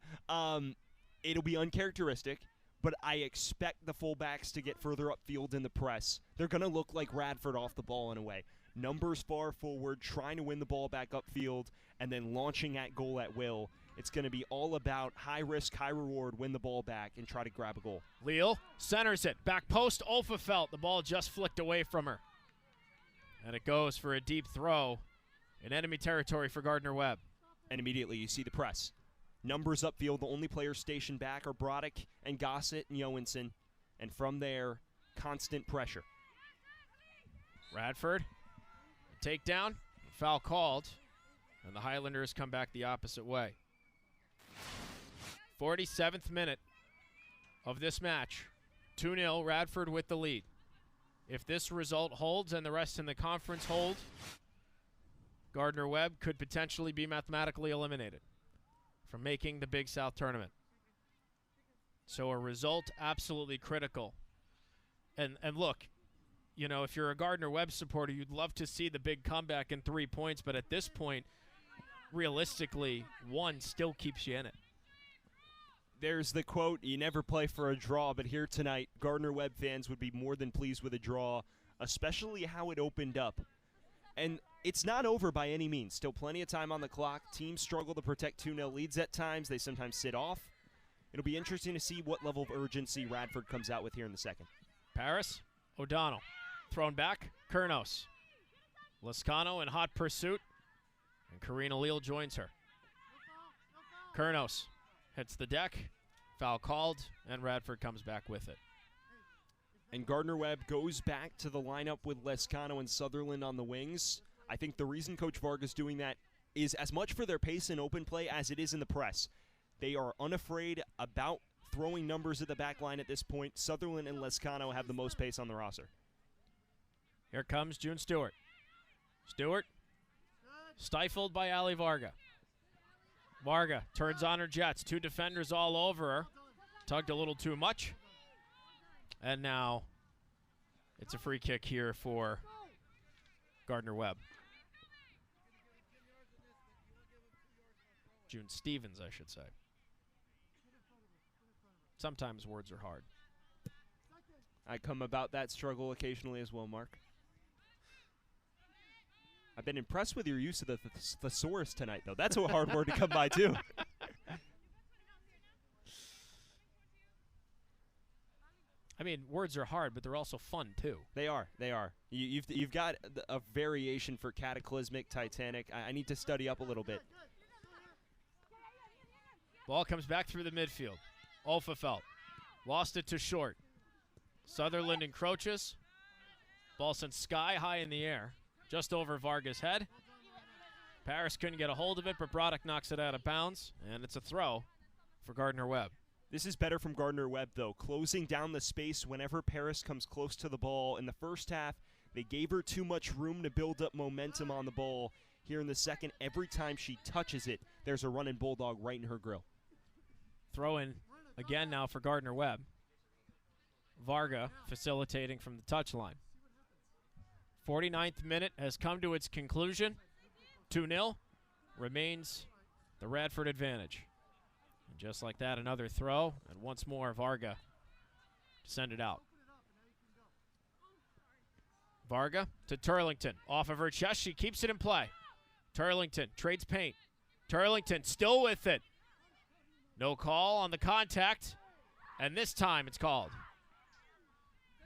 It'll be uncharacteristic, but I expect the fullbacks to get further upfield in the press. They're going to look like Radford off the ball in a way. Numbers far forward, trying to win the ball back upfield, and then launching at goal at will. It's going to be all about high risk, high reward, win the ball back, and try to grab a goal. Leal centers it. Back post, Olfefelt. The ball just flicked away from her. And it goes for a deep throw in enemy territory for Gardner Webb. And immediately you see the press. Numbers upfield, the only players stationed back are Broddick and Gossett and Johansson. And from there, constant pressure. Radford, takedown, foul called, and the Highlanders come back the opposite way. 47th minute of this match. 2-0, Radford with the lead. If this result holds and the rest in the conference hold, Gardner Webb could potentially be mathematically eliminated from making the Big South tournament. So a result absolutely critical. And look, you know, if you're a Gardner Webb supporter, you'd love to see the big comeback in 3 points, but at this point, realistically, 1 still keeps you in it. There's the quote, you never play for a draw, but here tonight, Gardner Webb fans would be more than pleased with a draw, especially how it opened up. And it's not over by any means. Still plenty of time on the clock. Teams struggle to protect 2-0 leads at times. They sometimes sit off. It'll be interesting to see what level of urgency Radford comes out with here in the second. Paris, O'Donnell, thrown back, Kurnos. Lascano in hot pursuit, and Karina Leal joins her. Kurnos hits the deck, foul called, and Radford comes back with it. And Gardner Webb goes back to the lineup with Lascano and Sutherland on the wings. I think the reason Coach Varga's doing that is as much for their pace in open play as it is in the press. They are unafraid about throwing numbers at the back line at this point. Sutherland and Lascano have the most pace on the roster. Here comes June Stewart. Stewart, stifled by Ali Varga. Varga turns on her jets. 2 defenders all over her. Tugged a little too much. And now it's a free kick here for Gardner Webb. June Stevens, I should say. Sometimes words are hard. I come about that struggle occasionally as well, Mark. I've been impressed with your use of the thesaurus tonight, though. That's a hard word to come by, too. I mean, words are hard, but they're also fun, too. They are. They are. You've got a variation for cataclysmic, titanic. I need to study up a little bit. Ball comes back through the midfield. Olfefelt lost it to short. Sutherland encroaches. Ball sent sky high in the air, just over Varga's head. Paris couldn't get a hold of it, but Broddick knocks it out of bounds, and it's a throw for Gardner Webb. This is better from Gardner Webb, though, closing down the space whenever Paris comes close to the ball. In the first half, they gave her too much room to build up momentum on the ball. Here in the second, every time she touches it, there's a running Bulldog right in her grill. Throw in again now for Gardner Webb. Varga facilitating from the touchline. 49th minute has come to its conclusion. 2-0 remains the Radford advantage. And just like that, another throw, and once more Varga to send it out. Varga to Turlington. Off of her chest, she keeps it in play. Turlington trades paint. Turlington still with it. No call on the contact, and this time it's called.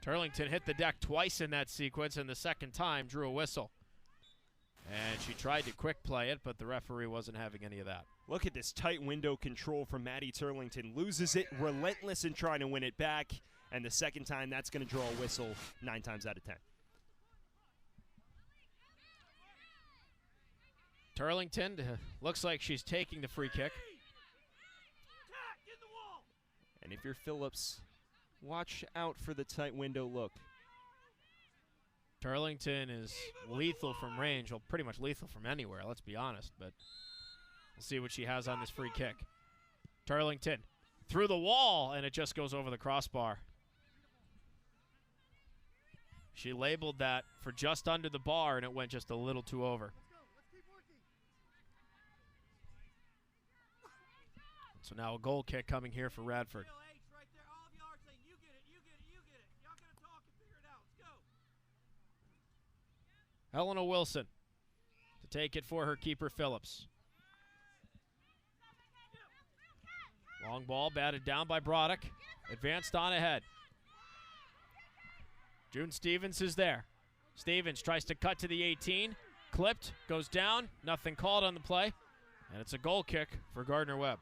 Turlington hit the deck twice in that sequence, and the second time drew a whistle. And she tried to quick play it, but the referee wasn't having any of that. Look at this tight window control from Maddie Turlington. Loses it, relentless in trying to win it back, and the second time that's going to draw a whistle 9 times out of 10. Turlington looks like she's taking the free kick. And if you're Phillips, watch out for the tight window look. Turlington is lethal from range. Well, pretty much lethal from anywhere, let's be honest. But we'll see what she has on this free kick. Turlington through the wall, and it just goes over the crossbar. She labeled that for just under the bar, and it went just a little too over. So now a goal kick coming here for Radford. Helena Wilson to take it for her keeper, Phillips. Long ball batted down by Broddick. Advanced on ahead. June Stevens is there. Stevens tries to cut to the 18. Clipped, goes down, nothing called on the play. And it's a goal kick for Gardner Webb.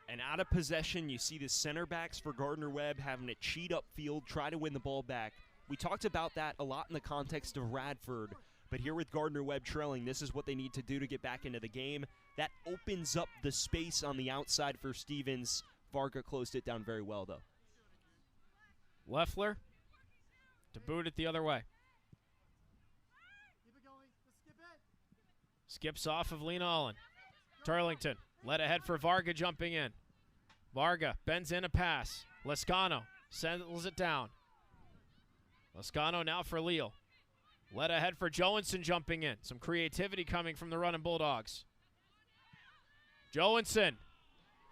And out of possession, you see the center backs for Gardner Webb having to cheat upfield, try to win the ball back. We talked about that a lot in the context of Radford, but here with Gardner Webb trailing, this is what they need to do to get back into the game. That opens up the space on the outside for Stevens. Varga closed it down very well, though. Leffler to boot it the other way. Skips off of Lena Allen. Turlington led ahead for Varga jumping in. Varga bends in a pass. Lascano settles it down. Lascano now for Leal. Led ahead for Joensen jumping in. Some creativity coming from the running Bulldogs. Joensen,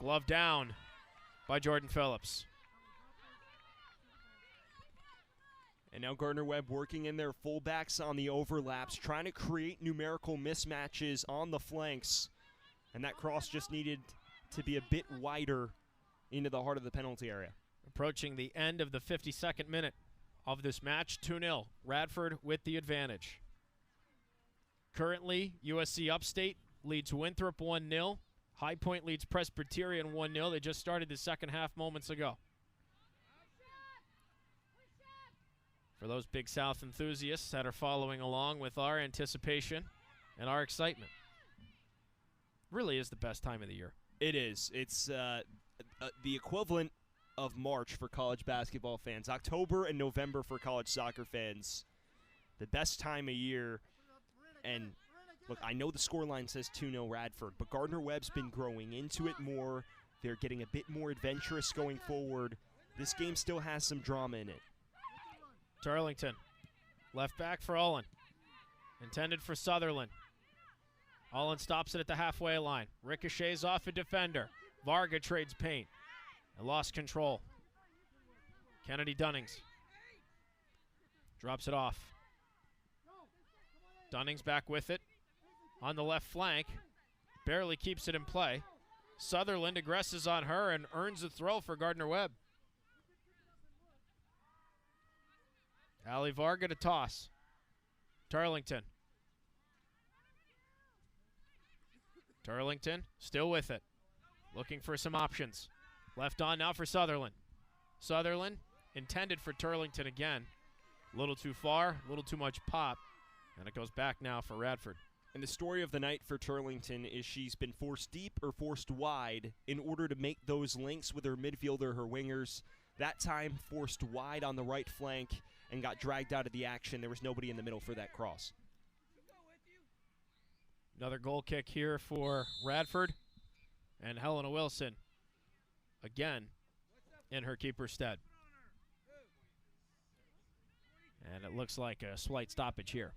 glove down by Jordan Phillips. And now Gardner Webb working in their fullbacks on the overlaps, trying to create numerical mismatches on the flanks. And that cross just needed to be a bit wider into the heart of the penalty area. Approaching the end of the 52nd minute of this match, 2-0. Radford with the advantage. Currently, USC Upstate leads Winthrop 1-0. High Point leads Presbyterian 1-0. They just started the second half moments ago. For those Big South enthusiasts that are following along with our anticipation and our excitement. Really is the best time of the year. It is. It's the equivalent of March for college basketball fans. October and November for college soccer fans. The best time of year. And look, I know the scoreline says 2-0 Radford, but Gardner Webb's been growing into it more. They're getting a bit more adventurous going forward. This game still has some drama in it. Turlington, left back for Olin. Intended for Sutherland. Olin stops it at the halfway line. Ricochets off a defender. Varga trades paint and lost control. Kennedy Dunnings drops it off. Dunnings back with it on the left flank. Barely keeps it in play. Sutherland aggresses on her and earns a throw for Gardner Webb. Ali Varga to toss. Turlington. Turlington still with it. Looking for some options. Left on now for Sutherland. Sutherland intended for Turlington again. A little too far, a little too much pop. And it goes back now for Radford. And the story of the night for Turlington is she's been forced deep or forced wide in order to make those links with her midfielder, her wingers. That time forced wide on the right flank and got dragged out of the action. There was nobody in the middle for that cross. Another goal kick here for Radford. And Helena Wilson, again, in her keeper's stead. And it looks like a slight stoppage here.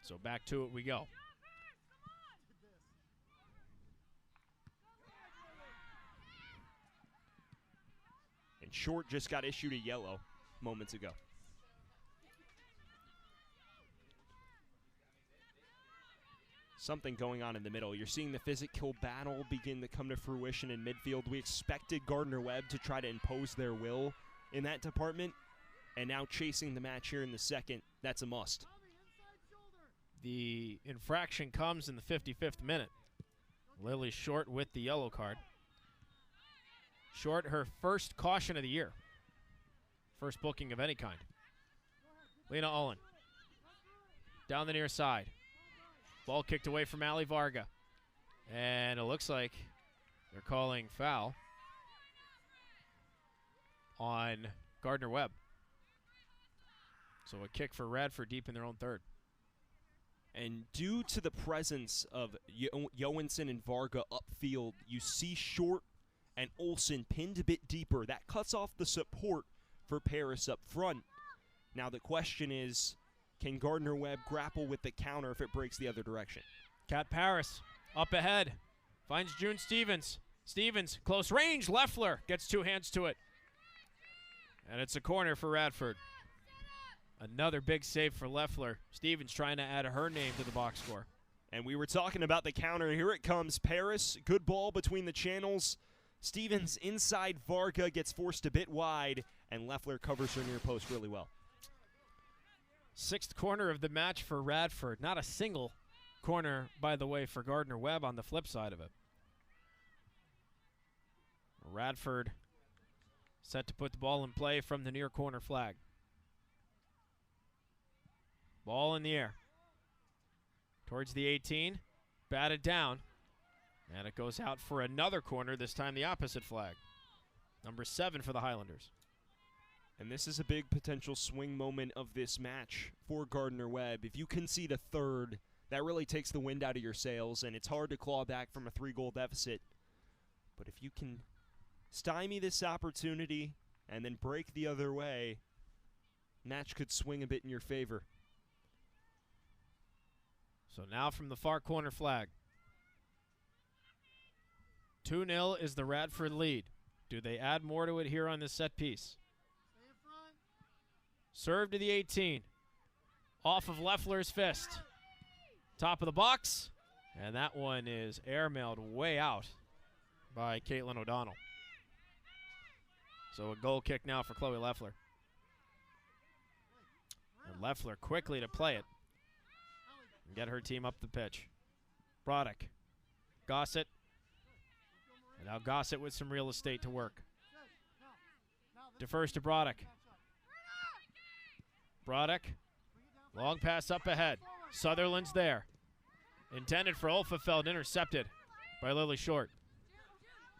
So back to it we go. And Short just got issued a yellow moments ago. Something going on in the middle. You're seeing the physical battle begin to come to fruition in midfield. We expected Gardner Webb to try to impose their will in that department, and now chasing the match here in the second, that's a must. The infraction comes in the 55th minute. Lily Short with the yellow card. Short, her first caution of the year. First booking of any kind. Lena Olin. Down the near side. Ball kicked away from Ali Varga. And it looks like they're calling foul on Gardner Webb. So a kick for Radford deep in their own third. And due to the presence of Joensen and Varga upfield, you see Short and Olsen pinned a bit deeper. That cuts off the support for Paris up front. Now the question is, can Gardner Webb grapple with the counter if it breaks the other direction? Kat Paris up ahead. Finds June Stevens. Stevens, close range. Leffler gets two hands to it. And it's a corner for Radford. Another big save for Leffler. Stevens trying to add her name to the box score. And we were talking about the counter. Here it comes. Paris, good ball between the channels. Stevens inside Varga, gets forced a bit wide, and Leffler covers her near post really well. 6th corner of the match for Radford. Not a single corner, by the way, for Gardner Webb on the flip side of it. Radford set to put the ball in play from the near corner flag. Ball in the air. Towards the 18. Batted down. And it goes out for another corner, this time the opposite flag. Number 7 for the Highlanders. And this is a big potential swing moment of this match for Gardner Webb. If you concede a third, that really takes the wind out of your sails, and it's hard to claw back from a 3-goal deficit. But if you can stymie this opportunity and then break the other way, match could swing a bit in your favor. So now from the far corner flag. 2-0 is the Radford lead. Do they add more to it here on this set piece? Serve to the 18. Off of Leffler's fist. Top of the box. And that one is airmailed way out by Caitlin O'Donnell. So a goal kick now for Chloe Leffler. And Leffler quickly to play it and get her team up the pitch. Broddick. Gossett. And now Gossett with some real estate to work. Defers to Broddick. Broddick. Long pass up ahead. Sutherland's there. Intended for Olfefeld, intercepted by Lily Short.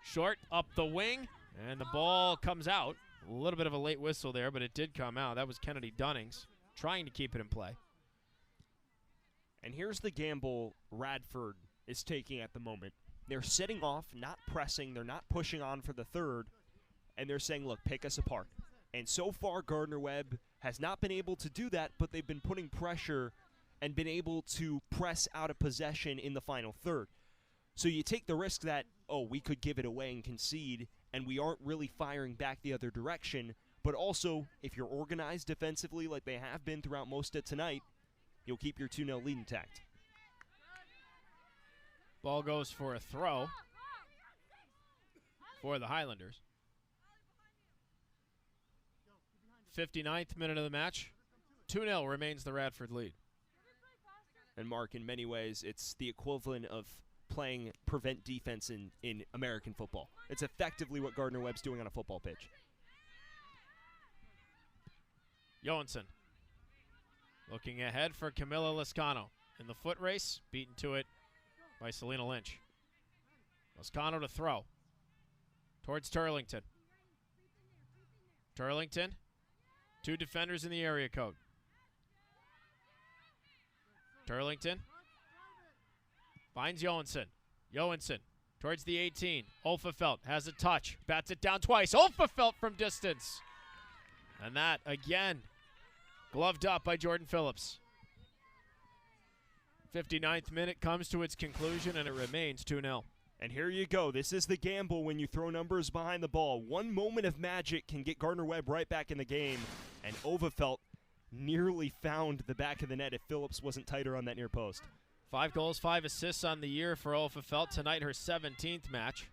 Short up the wing, and the ball comes out. A little bit of a late whistle there, but it did come out. That was Kennedy Dunnings trying to keep it in play. And here's the gamble Radford is taking at the moment. They're sitting off, not pressing. They're not pushing on for the third. And they're saying, look, pick us apart. And so far, Gardner Webb has not been able to do that, but they've been putting pressure and been able to press out of possession in the final third. So you take the risk that, oh, we could give it away and concede, and we aren't really firing back the other direction. But also, if you're organized defensively like they have been throughout most of tonight, you'll keep your 2-0 lead intact. Ball goes for a throw for the Highlanders. 59th minute of the match. 2-0 remains the Radford lead. And Mark, in many ways, it's the equivalent of playing prevent defense in American football. It's effectively what Gardner Webb's doing on a football pitch. Johansson looking ahead for Camilla Lascano. In the foot race, beaten to it by Selena Lynch. Lascano to throw. Towards Turlington. Turlington. 2 defenders in the area code. Turlington finds Johansson. Johansson towards the 18. Olfefeld has a touch. Bats it down twice. Olfefeld from distance. And that, again, gloved up by Jordan Phillips. 59th minute comes to its conclusion, and it remains 2-0. And here you go. This is the gamble when you throw numbers behind the ball. One moment of magic can get Gardner Webb right back in the game. And Olfefeld nearly found the back of the net if Phillips wasn't tighter on that near post. 5 goals, 5 assists on the year for Olfefeld. Tonight, her 17th match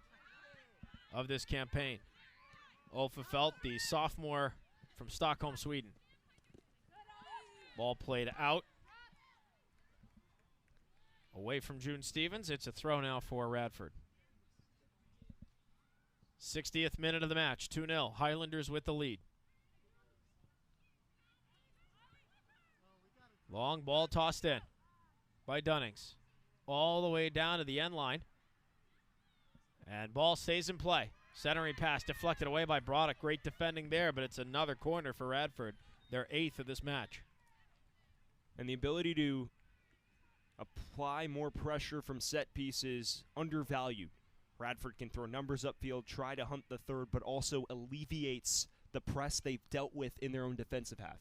of this campaign. Olfefeld, the sophomore from Stockholm, Sweden. Ball played out. Away from June Stevens. It's a throw now for Radford. 60th minute of the match. 2-0. Highlanders with the lead. Long ball tossed in by Dunnings. All the way down to the end line. And ball stays in play. Centering pass deflected away by Broddick. Great defending there, but it's another corner for Radford. Their 8th of this match. And the ability to apply more pressure from set pieces undervalued. Radford can throw numbers upfield, try to hunt the third, but also alleviates the press they've dealt with in their own defensive half.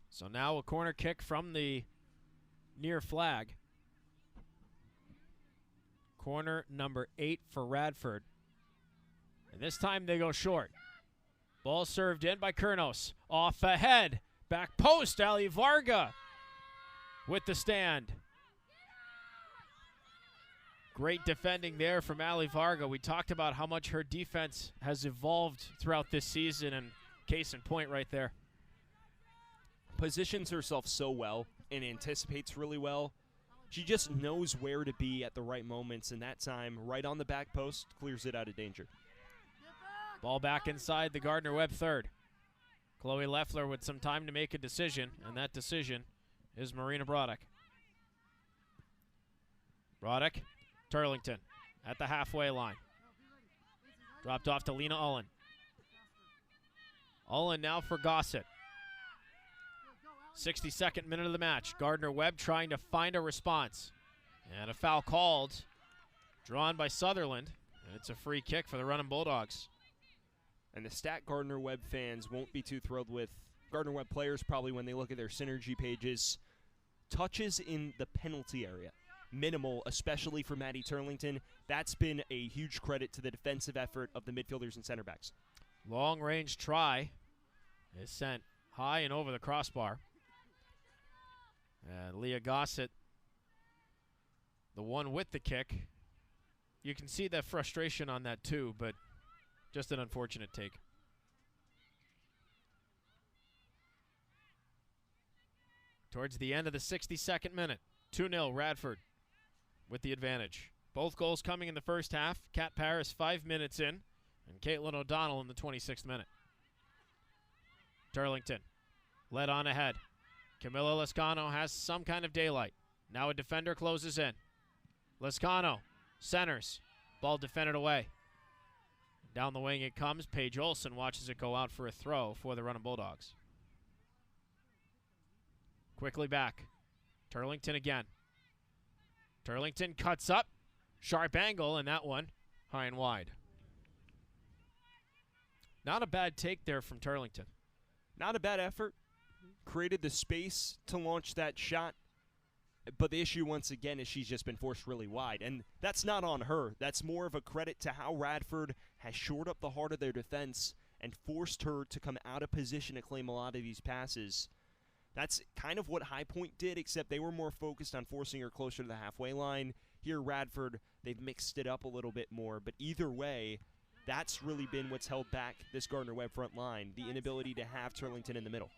So now a corner kick from the near flag. Corner number 8 for Radford. And this time they go short. Ball served in by Kurnos. Off ahead. Back post, Ali Varga with the stand. Great defending there from Ali Varga. We talked about how much her defense has evolved throughout this season, and case in point right there. Positions herself so well and anticipates really well. She just knows where to be at the right moments, and that time, right on the back post, clears it out of danger. Ball back inside the Gardner Webb third. Chloe Leffler with some time to make a decision, and that decision is Marina Broddick. Broddick, Turlington at the halfway line. Dropped off to Lena Ullen. Ullen now for Gossett. 62nd minute of the match. Gardner Webb trying to find a response. And a foul called, drawn by Sutherland. And it's a free kick for the running Bulldogs. And the stat Gardner Webb fans won't be too thrilled with. Gardner Webb players probably when they look at their synergy pages. Touches in the penalty area. Minimal, especially for Maddie Turlington. That's been a huge credit to the defensive effort of the midfielders and center backs. Long range try is sent high and over the crossbar. And Leah Gossett, the one with the kick. You can see that frustration on that too, but just an unfortunate take. Towards the end of the 62nd minute, 2-0 Radford with the advantage. Both goals coming in the first half. Kat Paris 5 minutes in, and Caitlin O'Donnell in the 26th minute. Turlington led on ahead. Camilla Lascano has some kind of daylight. Now a defender closes in. Lascano centers. Ball defended away. Down the wing it comes. Paige Olsen watches it go out for a throw for the running Bulldogs. Quickly back. Turlington again. Turlington cuts up. Sharp angle, and that one high and wide. Not a bad take there from Turlington. Not a bad effort. Created the space to launch that shot. But the issue, once again, is she's just been forced really wide. And that's not on her. That's more of a credit to how Radford has shored up the heart of their defense and forced her to come out of position to claim a lot of these passes. That's kind of what High Point did, except they were more focused on forcing her closer to the halfway line. Here, Radford, they've mixed it up a little bit more. But either way, that's really been what's held back this Gardner Webb front line, the inability to have Turlington in the middle.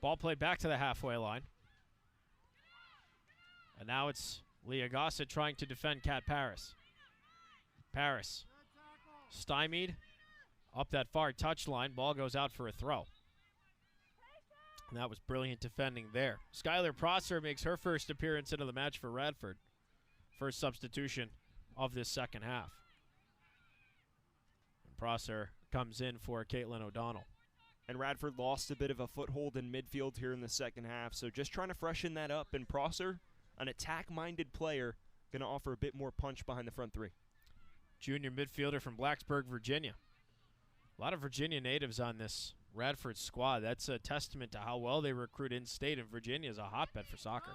Ball played back to the halfway line. And now it's Leah Gossett trying to defend Kat Paris. Paris stymied up that far touchline. Ball goes out for a throw. And that was brilliant defending there. Skylar Prosser makes her first appearance into the match for Radford. First substitution of this second half. And Prosser comes in for Caitlin O'Donnell. And Radford lost a bit of a foothold in midfield here in the second half, so just trying to freshen that up. And Prosser, an attack-minded player, going to offer a bit more punch behind the front three. Junior midfielder from Blacksburg, Virginia. A lot of Virginia natives on this Radford squad. That's a testament to how well they recruit in-state, and Virginia is a hotbed for soccer.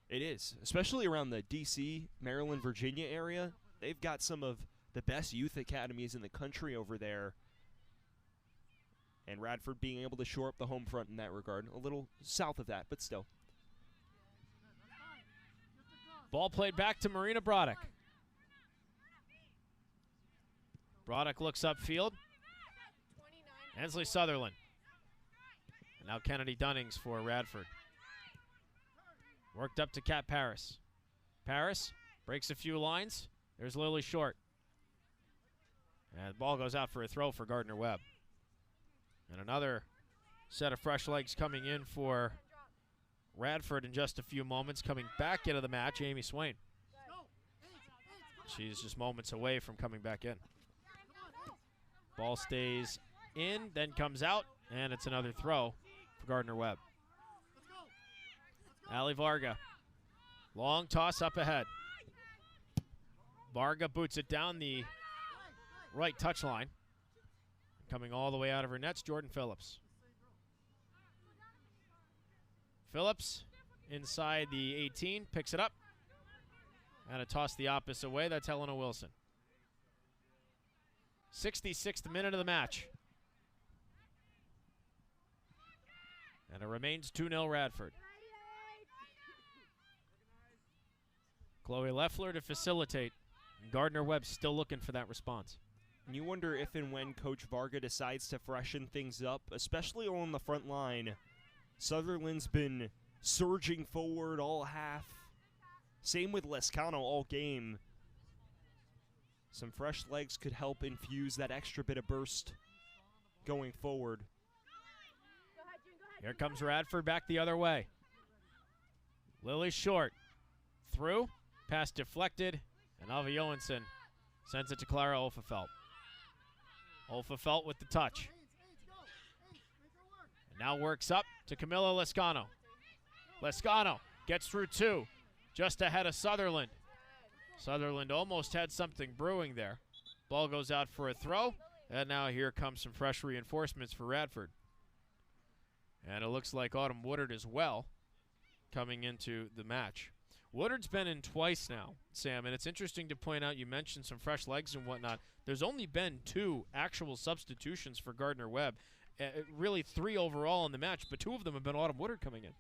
It is, especially around the D.C., Maryland, Virginia area. They've got some of the best youth academies in the country over there. And Radford being able to shore up the home front in that regard. A little south of that, but still. Ball played back to Marina Broddick. Broddick looks upfield. Hensley Sutherland. And now Kennedy Dunnings for Radford. Worked up to Kat Paris. Paris breaks a few lines. There's Lily Short. And the ball goes out for a throw for Gardner Webb. And another set of fresh legs coming in for Radford in just a few moments. Coming back into the match, Amy Swain. She's just moments away from coming back in. Ball stays in, then comes out, and it's another throw for Gardner Webb. Ali Varga. Long toss up ahead. Varga boots it down the right touchline. Coming all the way out of her nets, Jordan Phillips. Phillips inside the 18, picks it up. And a toss the opposite way, that's Helena Wilson. 66th minute of the match. And it remains 2-0 Radford. Chloe Leffler to facilitate. Gardner Webb still looking for that response. And you wonder if and when Coach Varga decides to freshen things up, especially on the front line. Sutherland's been surging forward all half. Same with Lescano all game. Some fresh legs could help infuse that extra bit of burst going forward. Here comes Radford back the other way. Lily short. Through. Pass deflected. And Alva Johansson sends it to Clara Olfefelt. Olfefelt with the touch. And now works up to Camilla Lescano. Lescano gets through two. Just ahead of Sutherland. Sutherland almost had something brewing there. Ball goes out for a throw. And now here comes some fresh reinforcements for Radford. And it looks like Autumn Woodard as well coming into the match. Woodard's been in twice now, Sam, and it's interesting to point out, you mentioned some fresh legs and whatnot. There's only been 2 actual substitutions for Gardner Webb. Really 3 overall in the match, but 2 of them have been Autumn Woodard coming in.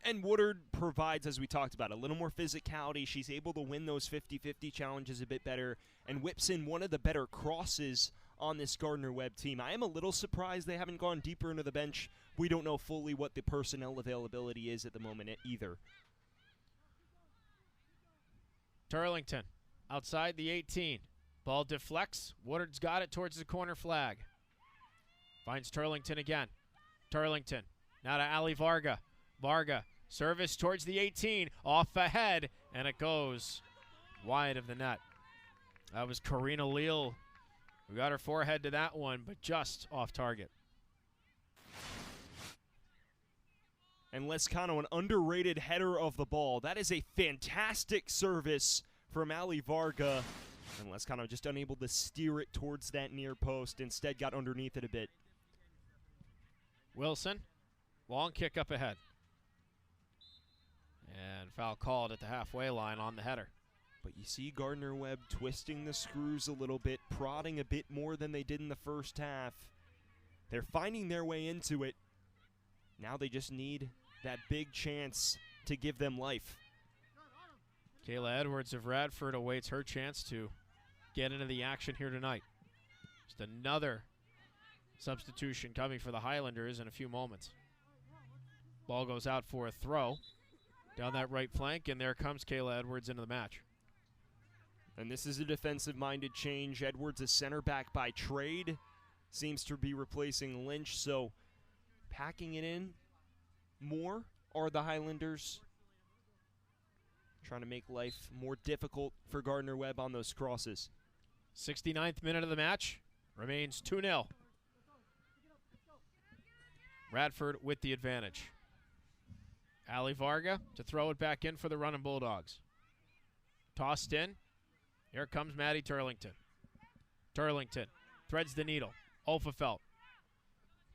And Woodard provides, as we talked about, a little more physicality. She's able to win those 50-50 challenges a bit better and whips in one of the better crosses on this Gardner Webb team. I am a little surprised they haven't gone deeper into the bench. We don't know fully what the personnel availability is at the moment either. Turlington outside the 18. Ball deflects. Woodard's got it towards the corner flag. Finds Turlington again. Turlington now to Ali Varga. Varga service towards the 18. Off ahead, and it goes wide of the net. That was Karina Leal who got her forehead to that one, but just off target. And Lescano, an underrated header of the ball. That is a fantastic service from Ali Varga. And Lescano just unable to steer it towards that near post. Instead got underneath it a bit. Wilson, long kick up ahead. And foul called at the halfway line on the header. But you see Gardner Webb twisting the screws a little bit, prodding a bit more than they did in the first half. They're finding their way into it. Now they just need that big chance to give them life. Kayla Edwards of Radford awaits her chance to get into the action here tonight. Just another substitution coming for the Highlanders in a few moments. Ball goes out for a throw down that right flank, and there comes Kayla Edwards into the match. And this is a defensive-minded change. Edwards is center back by trade. Seems to be replacing Lynch, so packing it in more are the Highlanders. Trying to make life more difficult for Gardner Webb on those crosses. 69th minute of the match. Remains 2-0. Radford with the advantage. Ali Varga to throw it back in for the running Bulldogs. Tossed in. Here comes Maddie Turlington. Turlington threads the needle. Olfefelt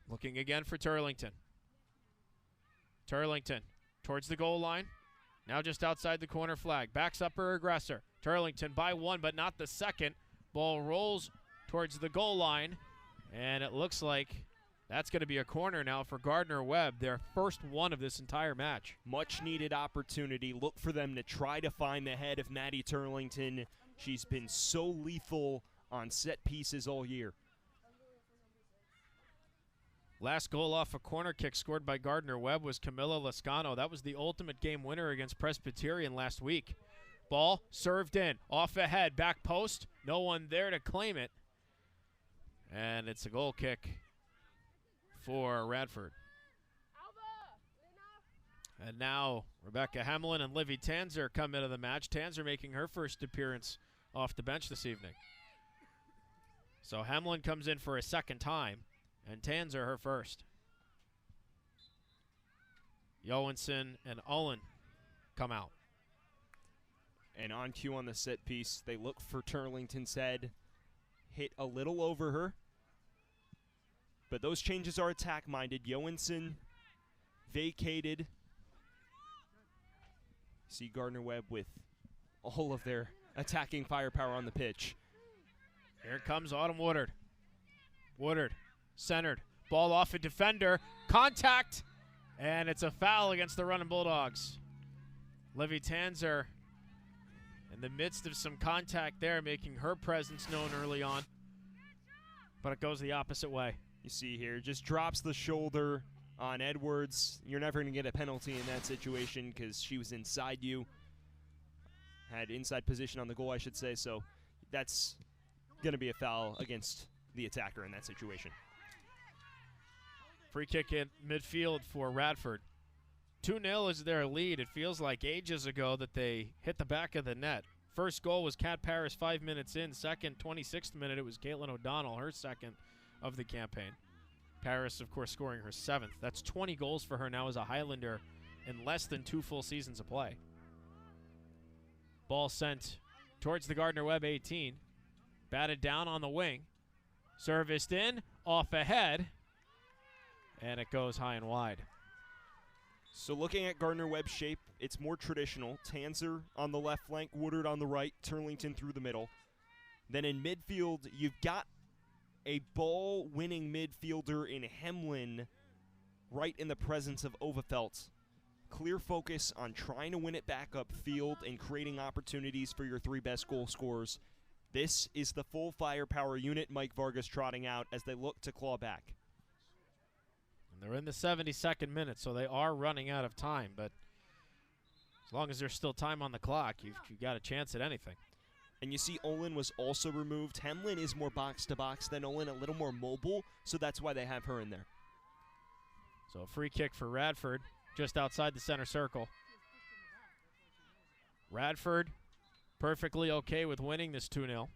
looking again for Turlington. Turlington towards the goal line. Now just outside the corner flag. Backs up her aggressor. Turlington by 1, but not the second. Ball rolls towards the goal line. And it looks like that's going to be a corner now for Gardner Webb, their first one of this entire match. Much needed opportunity. Look for them to try to find the head of Maddie Turlington. She's been so lethal on set pieces all year. Last goal off a corner kick scored by Gardner Webb was Camilla Lescano. That was the ultimate game winner against Presbyterian last week. Ball served in, off ahead, back post. No one there to claim it. And it's a goal kick for Radford. And now Rebecca Hemlin and Livy Tanzer come into the match. Tanzer making her first appearance off the bench this evening. So Hemlin comes in for a second time, and Tanzer her first. Johansson and Ullen come out. And on cue on the set piece, they look for Turlington's head. Hit a little over her. But those changes are attack-minded. Johansson vacated. See Gardner Webb with all of their attacking firepower on the pitch. Here comes Autumn Woodard. Woodard centered. Ball off a defender. Contact. And it's a foul against the running Bulldogs. Livy Tanzer in the midst of some contact there, making her presence known early on. But it goes the opposite way. You see here, just drops the shoulder on Edwards. You're never going to get a penalty in that situation because she was inside you. Had inside position on the goal, I should say, so that's going to be a foul against the attacker in that situation. Free kick in midfield for Radford. 2-0 is their lead. It feels like ages ago that they hit the back of the net. First goal was Kat Paris 5 minutes in. Second, 26th minute, it was Caitlin O'Donnell, her second of the campaign. Paris, of course, scoring her 7th. That's 20 goals for her now as a Highlander in less than 2 full seasons of play. Ball sent towards the Gardner Webb 18. Batted down on the wing. Serviced in, off ahead, and it goes high and wide. So looking at Gardner Webb's shape, it's more traditional. Tanzer on the left flank, Woodard on the right, Turlington through the middle. Then in midfield, you've got a ball-winning midfielder in Hemlin right in the presence of Overfelt. Clear focus on trying to win it back upfield and creating opportunities for your 3 best goal scorers. This is the full firepower unit Mike Vargas trotting out as they look to claw back. They're in the 72nd minute, so they are running out of time. But as long as there's still time on the clock, you've got a chance at anything. And you see Olin was also removed. Hemlin is more box-to-box than Olin, a little more mobile, so that's why they have her in there. So a free kick for Radford just outside the center circle. Radford perfectly okay with winning this 2-0.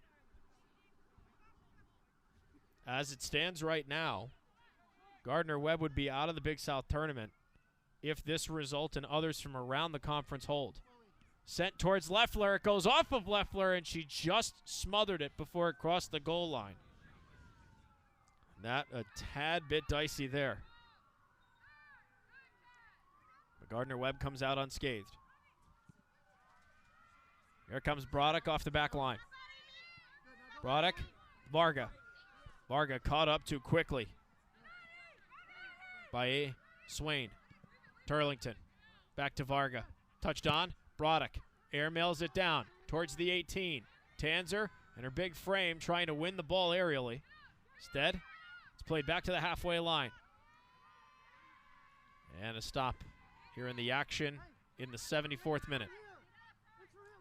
As it stands right now, Gardner Webb would be out of the Big South tournament if this result and others from around the conference hold. Sent towards Leffler. It goes off of Leffler, and she just smothered it before it crossed the goal line. That a tad bit dicey there. But Gardner Webb comes out unscathed. Here comes Broddick off the back line. Broddick, Varga. Varga caught up too quickly by Swain. Turlington, back to Varga. Touched on, Broddick. Airmails it down towards the 18. Tanzer and her big frame trying to win the ball aerially. Instead, it's played back to the halfway line. And a stop here in the action in the 74th minute.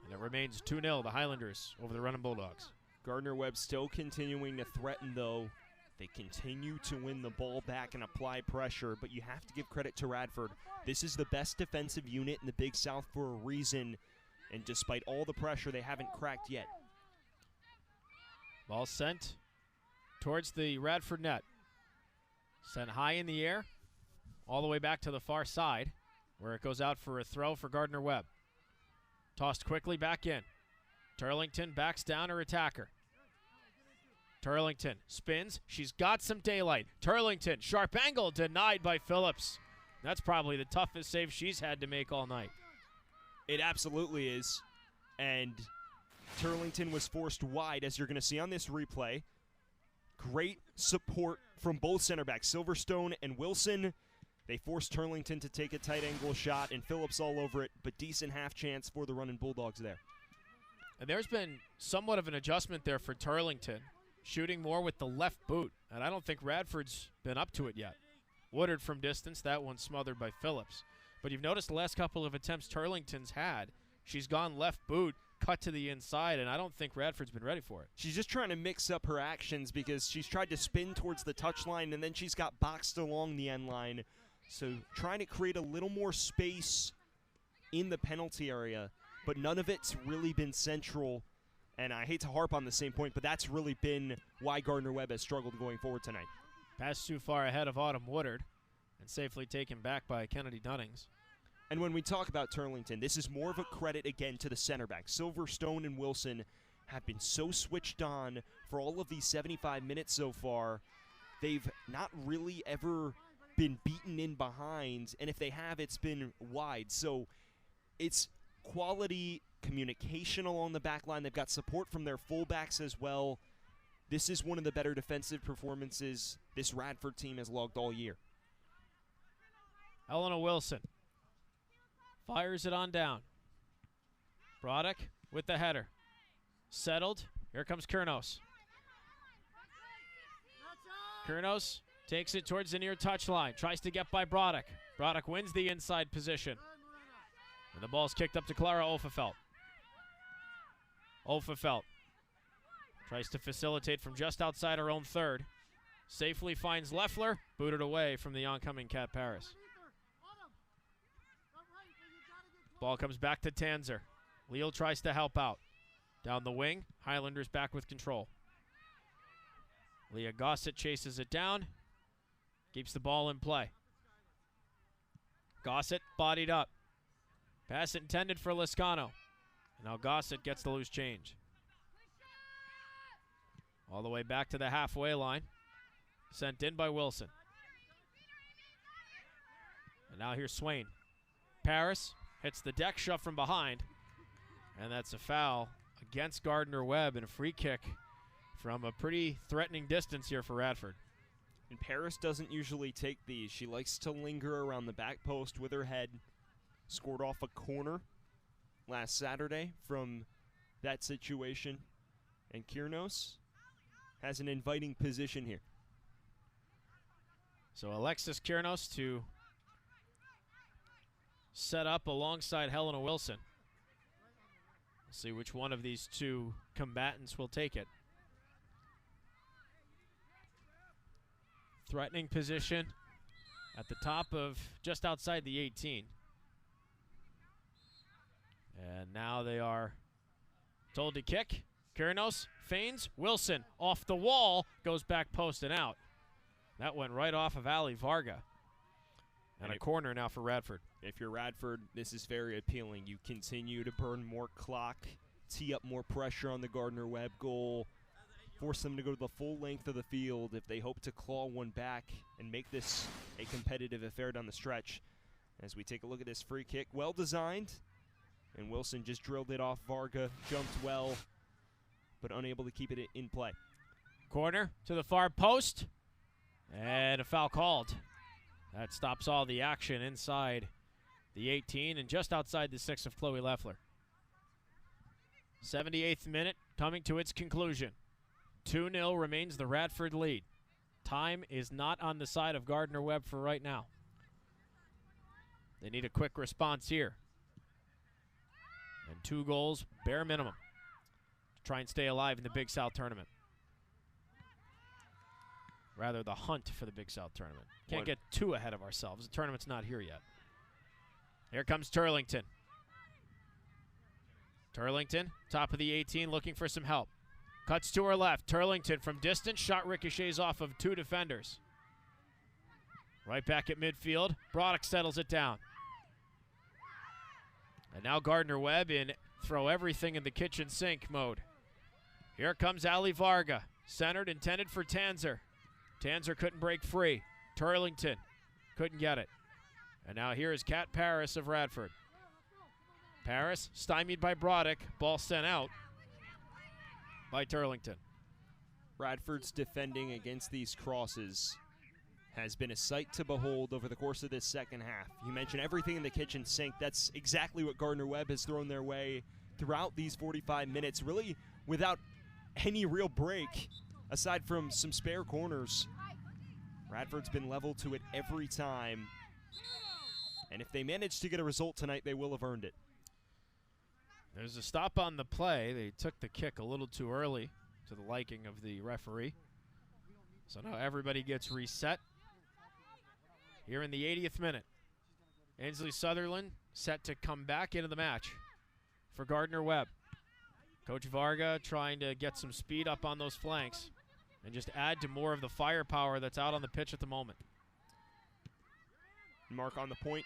And it remains 2-0, the Highlanders over the Running Bulldogs. Gardner Webb still continuing to threaten, though. They continue to win the ball back and apply pressure, but you have to give credit to Radford. This is the best defensive unit in the Big South for a reason, and despite all the pressure, they haven't cracked yet. Ball sent towards the Radford net. Sent high in the air, all the way back to the far side, where it goes out for a throw for Gardner Webb. Tossed quickly back in. Turlington backs down her attacker. Turlington spins. She's got some daylight. Turlington, sharp angle, denied by Phillips. That's probably the toughest save she's had to make all night. It absolutely is. And Turlington was forced wide, as you're going to see on this replay. Great support from both center backs, Silverstone and Wilson. They forced Turlington to take a tight angle shot, and Phillips all over it, but decent half chance for the Running Bulldogs there. And there's been somewhat of an adjustment there for Turlington, shooting more with the left boot, and I don't think Radford's been up to it yet. Woodard from distance, that one smothered by Phillips. But you've noticed the last couple of attempts Turlington's had, she's gone left boot, cut to the inside, and I don't think Radford's been ready for it. She's just trying to mix up her actions because she's tried to spin towards the touchline, and then she's got boxed along the end line. So trying to create a little more space in the penalty area, but none of it's really been central. And I hate to harp on the same point, but that's really been why Gardner Webb has struggled going forward tonight. Pass too far ahead of Autumn Woodard and safely taken back by Kennedy Dunnings. And when we talk about Turlington, this is more of a credit, again, to the center back. Silverstone and Wilson have been so switched on for all of these 75 minutes so far. They've not really ever been beaten in behind, and if they have, it's been wide. So it's quality communication along the back line. They've got support from their fullbacks as well. This is one of the better defensive performances this Radford team has logged all year. Elena Wilson fires it on down. Broddick with the header. Settled. Here comes Kurnos. Kurnos takes it towards the near touchline. Tries to get by Broddick. Broddick wins the inside position. And the ball's kicked up to Clara Ofefelt. Ofefelt tries to facilitate from just outside her own third. Safely finds Leffler. Booted away from the oncoming Kat Paris. Ball comes back to Tanzer. Leal tries to help out. Down the wing, Highlanders back with control. Leah Gossett chases it down. Keeps the ball in play. Gossett bodied up. Pass intended for Liscano. Now Gossett gets the loose change. All the way back to the halfway line. Sent in by Wilson. And now here's Swain. Paris hits the deck shove from behind. And that's a foul against Gardner Webb and a free kick from a pretty threatening distance here for Radford. And Paris doesn't usually take these. She likes to linger around the back post with her head. Scored off a corner last Saturday from that situation. And Kurnos has an inviting position here. So Alexis Kurnos to set up alongside Helena Wilson. We'll see which one of these two combatants will take it. Threatening position at the top of just outside the 18. And now they are told to kick. Kurnos feigns. Wilson off the wall, goes back post and out. That went right off of Ali Varga. And a corner now for Radford. If you're Radford, this is very appealing. You continue to burn more clock, tee up more pressure on the Gardner Webb goal, force them to go to the full length of the field if they hope to claw one back and make this a competitive affair down the stretch. As we take a look at this free kick, well designed, and Wilson just drilled it off Varga, jumped well, but unable to keep it in play. Corner to the far post, and a foul called. That stops all the action inside the 18 and just outside the 6 of Chloe Leffler. 78th minute coming to its conclusion. 2-0 remains the Radford lead. Time is not on the side of Gardner Webb for right now. They need a quick response here. And 2 goals, bare minimum, to try and stay alive in the Big South tournament. Rather, the hunt for the Big South tournament. Can't get too ahead of ourselves. The tournament's not here yet. Here comes Turlington. Turlington, top of the 18, looking for some help. Cuts to her left. Turlington from distance. Shot ricochets off of 2 defenders. Right back at midfield. Broddick settles it down. And now Gardner Webb in throw everything in the kitchen sink mode. Here comes Ali Varga. Centered, intended for Tanzer. Tanzer couldn't break free. Turlington couldn't get it. And now here is Kat Paris of Radford. Paris stymied by Broddick. Ball sent out by Turlington. Radford's defending against these crosses has been a sight to behold over the course of this second half. You mentioned everything in the kitchen sink. That's exactly what Gardner Webb has thrown their way throughout these 45 minutes, really without any real break, aside from some spare corners. Radford's been level to it every time. And if they manage to get a result tonight, they will have earned it. There's a stop on the play. They took the kick a little too early to the liking of the referee. So now everybody gets reset. Here in the 80th minute, Ainsley Sutherland set to come back into the match for Gardner Webb. Coach Varga trying to get some speed up on those flanks and just add to more of the firepower that's out on the pitch at the moment. Mark on the point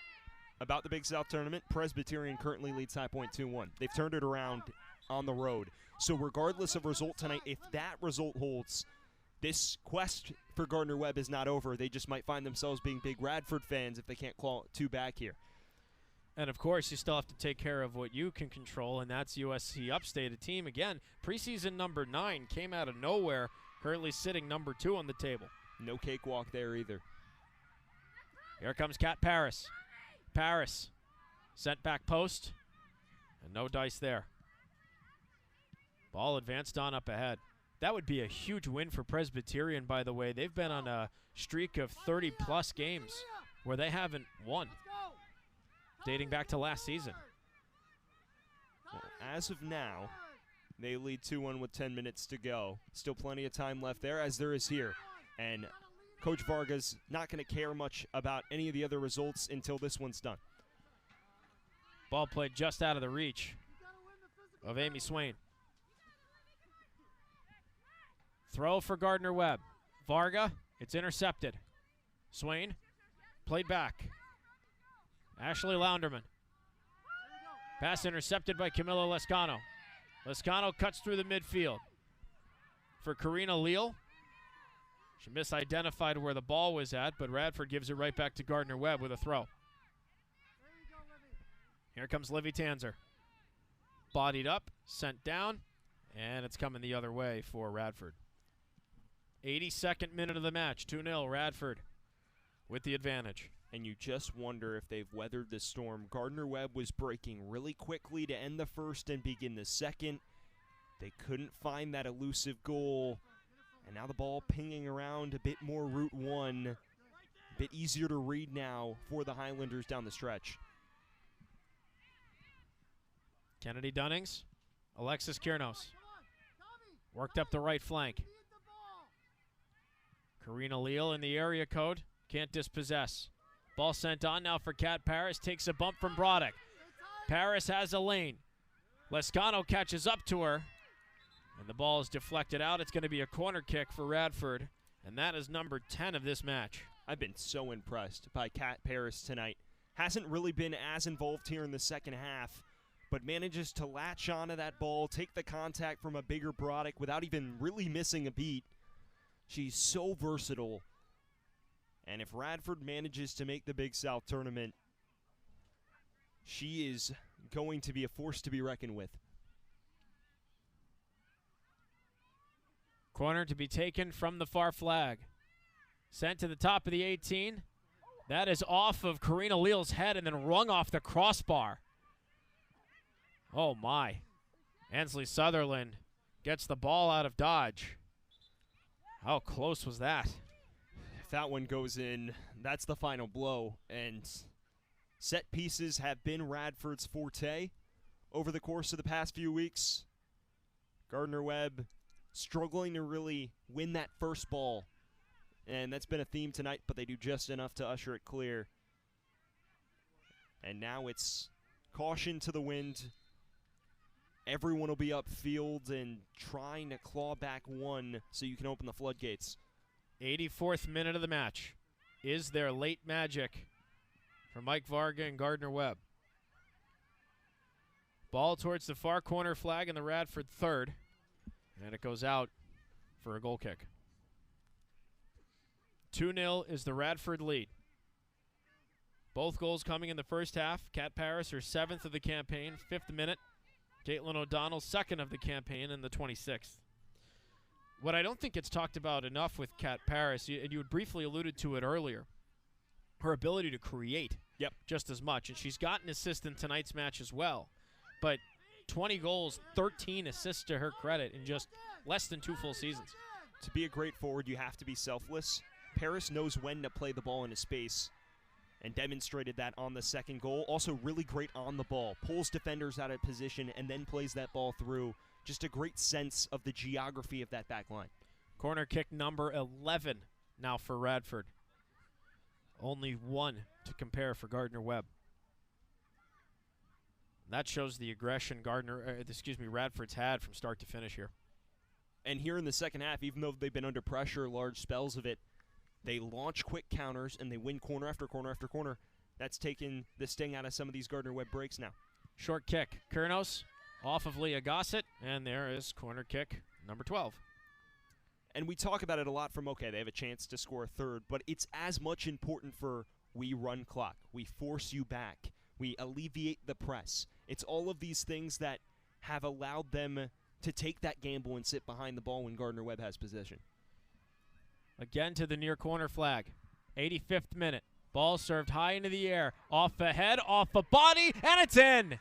about the Big South tournament. Presbyterian currently leads High Point 2-1. They've turned it around on the road. So regardless of result tonight, if that result holds, this quest for Gardner Webb is not over. They just might find themselves being big Radford fans if they can't claw 2 back here. And, of course, you still have to take care of what you can control, and that's USC Upstate, a team, again, preseason number 9, came out of nowhere, currently sitting number 2 on the table. No cakewalk there either. Here comes Kat Paris. Paris sent back post, and no dice there. Ball advanced on up ahead. That would be a huge win for Presbyterian, by the way. They've been on a streak of 30-plus games where they haven't won, dating back to last season. As of now, they lead 2-1 with 10 minutes to go. Still plenty of time left there, as there is here. And Coach Varga's not going to care much about any of the other results until this one's done. Ball played just out of the reach of Amy Swain. Throw for Gardner Webb. Varga, it's intercepted. Swain, played back. Ashley Lounderman. Pass intercepted by Camila Lescano. Lescano cuts through the midfield. For Karina Leal. She misidentified where the ball was at, but Radford gives it right back to Gardner Webb with a throw. Here comes Livy Tanzer. Bodied up, sent down, and it's coming the other way for Radford. 82nd minute of the match, 2-0 Radford with the advantage. And you just wonder if they've weathered the storm. Gardner Webb was breaking really quickly to end the first and begin the second. They couldn't find that elusive goal. And now the ball pinging around a bit more Route 1. A bit easier to read now for the Highlanders down the stretch. Kennedy Dunnings, Alexis Kiernos. Worked up the right flank. Karina Leal in the area code. Can't dispossess. Ball sent on now for Kat Paris. Takes a bump from Broddick. Paris has a lane. Lescano catches up to her. And the ball is deflected out. It's going to be a corner kick for Radford. And that is number 10 of this match. I've been so impressed by Kat Paris tonight. Hasn't really been as involved here in the second half, but manages to latch onto that ball, take the contact from a bigger Broddick without even really missing a beat. She's so versatile. And if Radford manages to make the Big South tournament, she is going to be a force to be reckoned with. Corner to be taken from the far flag. Sent to the top of the 18. That is off of Karina Leal's head and then rung off the crossbar. Oh my. Ansley Sutherland gets the ball out of dodge. How close was that? If that one goes in, that's the final blow. And set pieces have been Radford's forte over the course of the past few weeks. Gardner Webb struggling to really win that first ball. And that's been a theme tonight, but they do just enough to usher it clear. And now it's caution to the wind. Everyone will be upfield and trying to claw back one so you can open the floodgates. 84th minute of the match. Is there late magic for Mike Varga and Gardner Webb? Ball towards the far corner flag in the Radford third. And it goes out for a goal kick. 2-0 is the Radford lead. Both goals coming in the first half. Kat Paris, her 7th of the campaign, 5th minute. Caitlin O'Donnell, 2nd of the campaign in the 26th. What I don't think gets talked about enough with Kat Paris, and you had briefly alluded to it earlier, her ability to create just as much. And she's got an assist in tonight's match as well. But 20 goals, 13 assists to her credit in just less than 2 full seasons. To be a great forward, you have to be selfless. Paris knows when to play the ball into space and demonstrated that on the second goal. Also really great on the ball. Pulls defenders out of position and then plays that ball through. Just a great sense of the geography of that back line. Corner kick number 11 now for Radford. Only one to compare for Gardner Webb. That shows the aggression Radford's had from start to finish here. And here in the second half, even though they've been under pressure, large spells of it, they launch quick counters and they win corner after corner after corner. That's taken the sting out of some of these Gardner Webb breaks now. Short kick. Kurnos off of Leah Gossett, and there is corner kick number 12. And we talk about it a lot from, okay, they have a chance to score a third, but it's as much important for we run clock. We force you back. We alleviate the press. It's all of these things that have allowed them to take that gamble and sit behind the ball when Gardner Webb has possession. Again to the near corner flag. 85th minute. Ball served high into the air. Off the head, off the body, and it's in!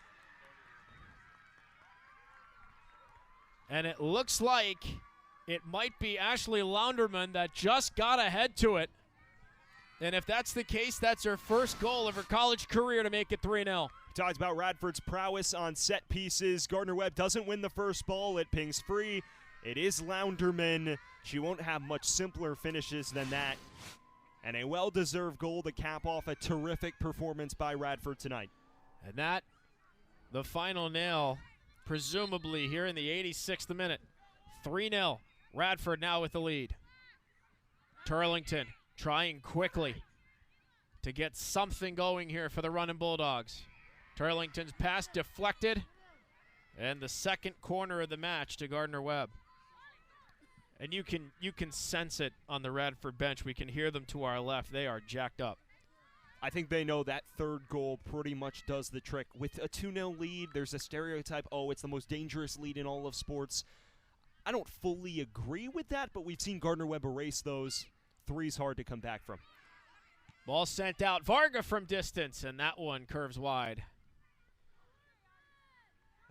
And it looks like it might be Ashley Launderman that just got ahead to it. And if that's the case, that's her first goal of her college career to make it 3-0. Talks about Radford's prowess on set pieces. Gardner Webb doesn't win the first ball. It pings free. It is Launderman. She won't have much simpler finishes than that. And a well-deserved goal to cap off a terrific performance by Radford tonight. And that, the final nail, presumably here in the 86th minute. 3-0. Radford now with the lead. Turlington trying quickly to get something going here for the running Bulldogs. Turlington's pass deflected, and the second corner of the match to Gardner Webb. And you can sense it on the Radford bench. We can hear them to our left. They are jacked up. I think they know that third goal pretty much does the trick. With a 2-0 lead, there's a stereotype, oh, it's the most dangerous lead in all of sports. I don't fully agree with that, but we've seen Gardner Webb erase those. Three's hard to come back from. Ball sent out. Varga from distance, and that one curves wide.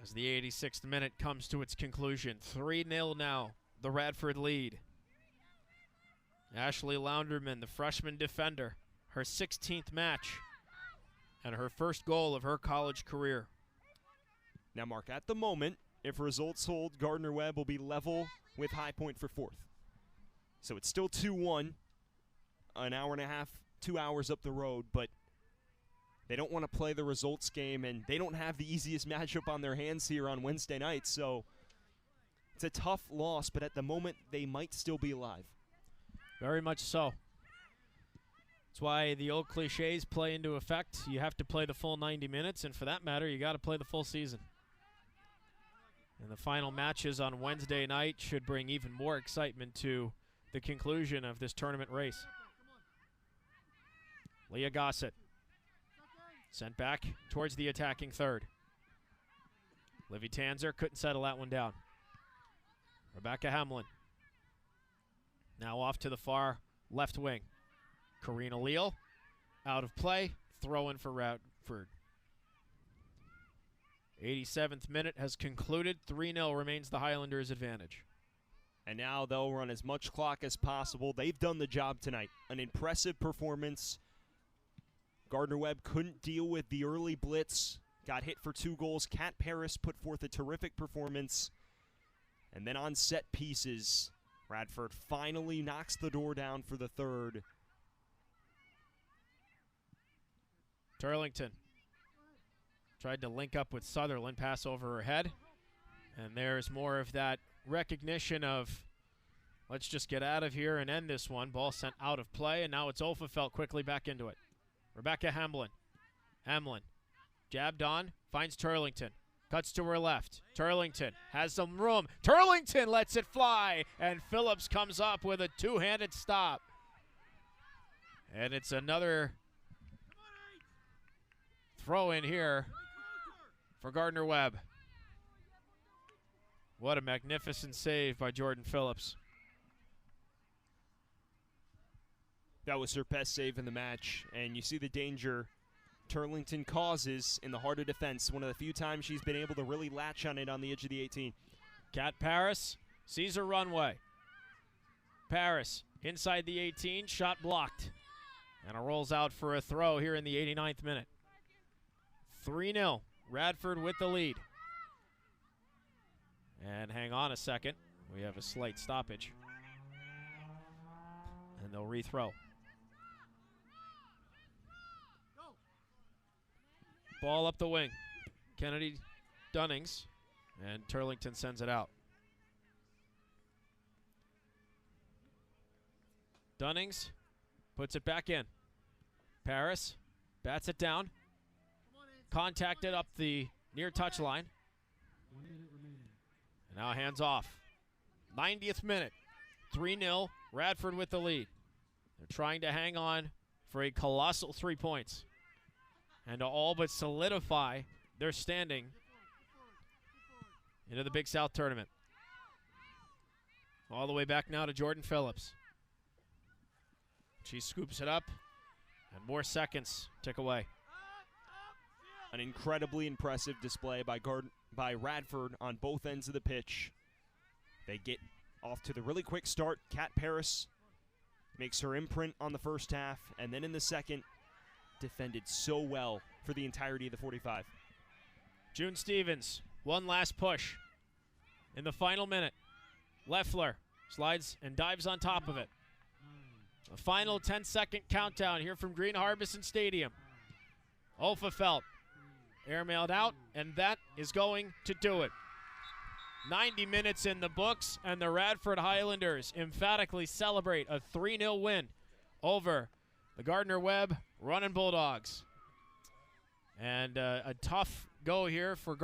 As the 86th minute comes to its conclusion. 3-0 now, the Radford lead. Ashley Launderman, the freshman defender, her 16th match and her first goal of her college career. Now, Mark, at the moment, if results hold, Gardner Webb will be level with High Point for fourth. So it's still 2-1, an hour and a half, 2 hours up the road, but they don't want to play the results game, and they don't have the easiest matchup on their hands here on Wednesday night, so it's a tough loss, but at the moment, they might still be alive. Very much so. That's why the old cliches play into effect. You have to play the full 90 minutes, and for that matter, you got to play the full season. And the final matches on Wednesday night should bring even more excitement to the conclusion of this tournament race. Leah Gossett sent back towards the attacking third. Livy Tanzer couldn't settle that one down. Rebecca Hamlin now off to the far left wing. Karina Leal out of play, throw in for Radford. 87th minute has concluded. 3-0 remains the Highlanders' advantage. And now they'll run as much clock as possible. They've done the job tonight. An impressive performance. Gardner Webb couldn't deal with the early blitz. Got hit for 2 goals. Kat Paris put forth a terrific performance. And then on set pieces, Radford finally knocks the door down for the third. Turlington tried to link up with Sutherland, pass over her head. And there's more of that recognition of, let's just get out of here and end this one. Ball sent out of play, and now it's Olfefelt quickly back into it. Rebecca Hamlin. Hamlin jabbed on, finds Turlington. Cuts to her left. Turlington has some room. Turlington lets it fly, and Phillips comes up with a two-handed stop. And it's another throw in here for Gardner Webb. What a magnificent save by Jordan Phillips. That was her best save in the match, and you see the danger Turlington causes in the heart of defense. One of the few times she's been able to really latch on it on the edge of the 18. Kat Paris sees her runway. Paris inside the 18, shot blocked. And it rolls out for a throw here in the 89th minute. 3-0, Radford with the lead. And hang on a second, we have a slight stoppage. And they'll rethrow. Ball up the wing. Kennedy Dunnings, and Turlington sends it out. Dunnings puts it back in. Paris bats it down. Contacted up the near touchline. And now hands off. 90th minute. 3-0, Radford with the lead. They're trying to hang on for a colossal 3 points and to all but solidify their standing into the Big South tournament. All the way back now to Jordan Phillips. She scoops it up, and more seconds tick away. An incredibly impressive display by Radford on both ends of the pitch. They get off to the really quick start. Kat Paris makes her imprint on the first half, and then in the second, defended so well for the entirety of the 45. June Stevens, one last push in the final minute. Leffler slides and dives on top of it. A final 10-second countdown here from Green Harbison Stadium. Olfefelt airmailed out, and that is going to do it. 90 minutes in the books, and the Radford Highlanders emphatically celebrate a 3-0 win over the Gardner Webb Running Bulldogs. And a tough go here for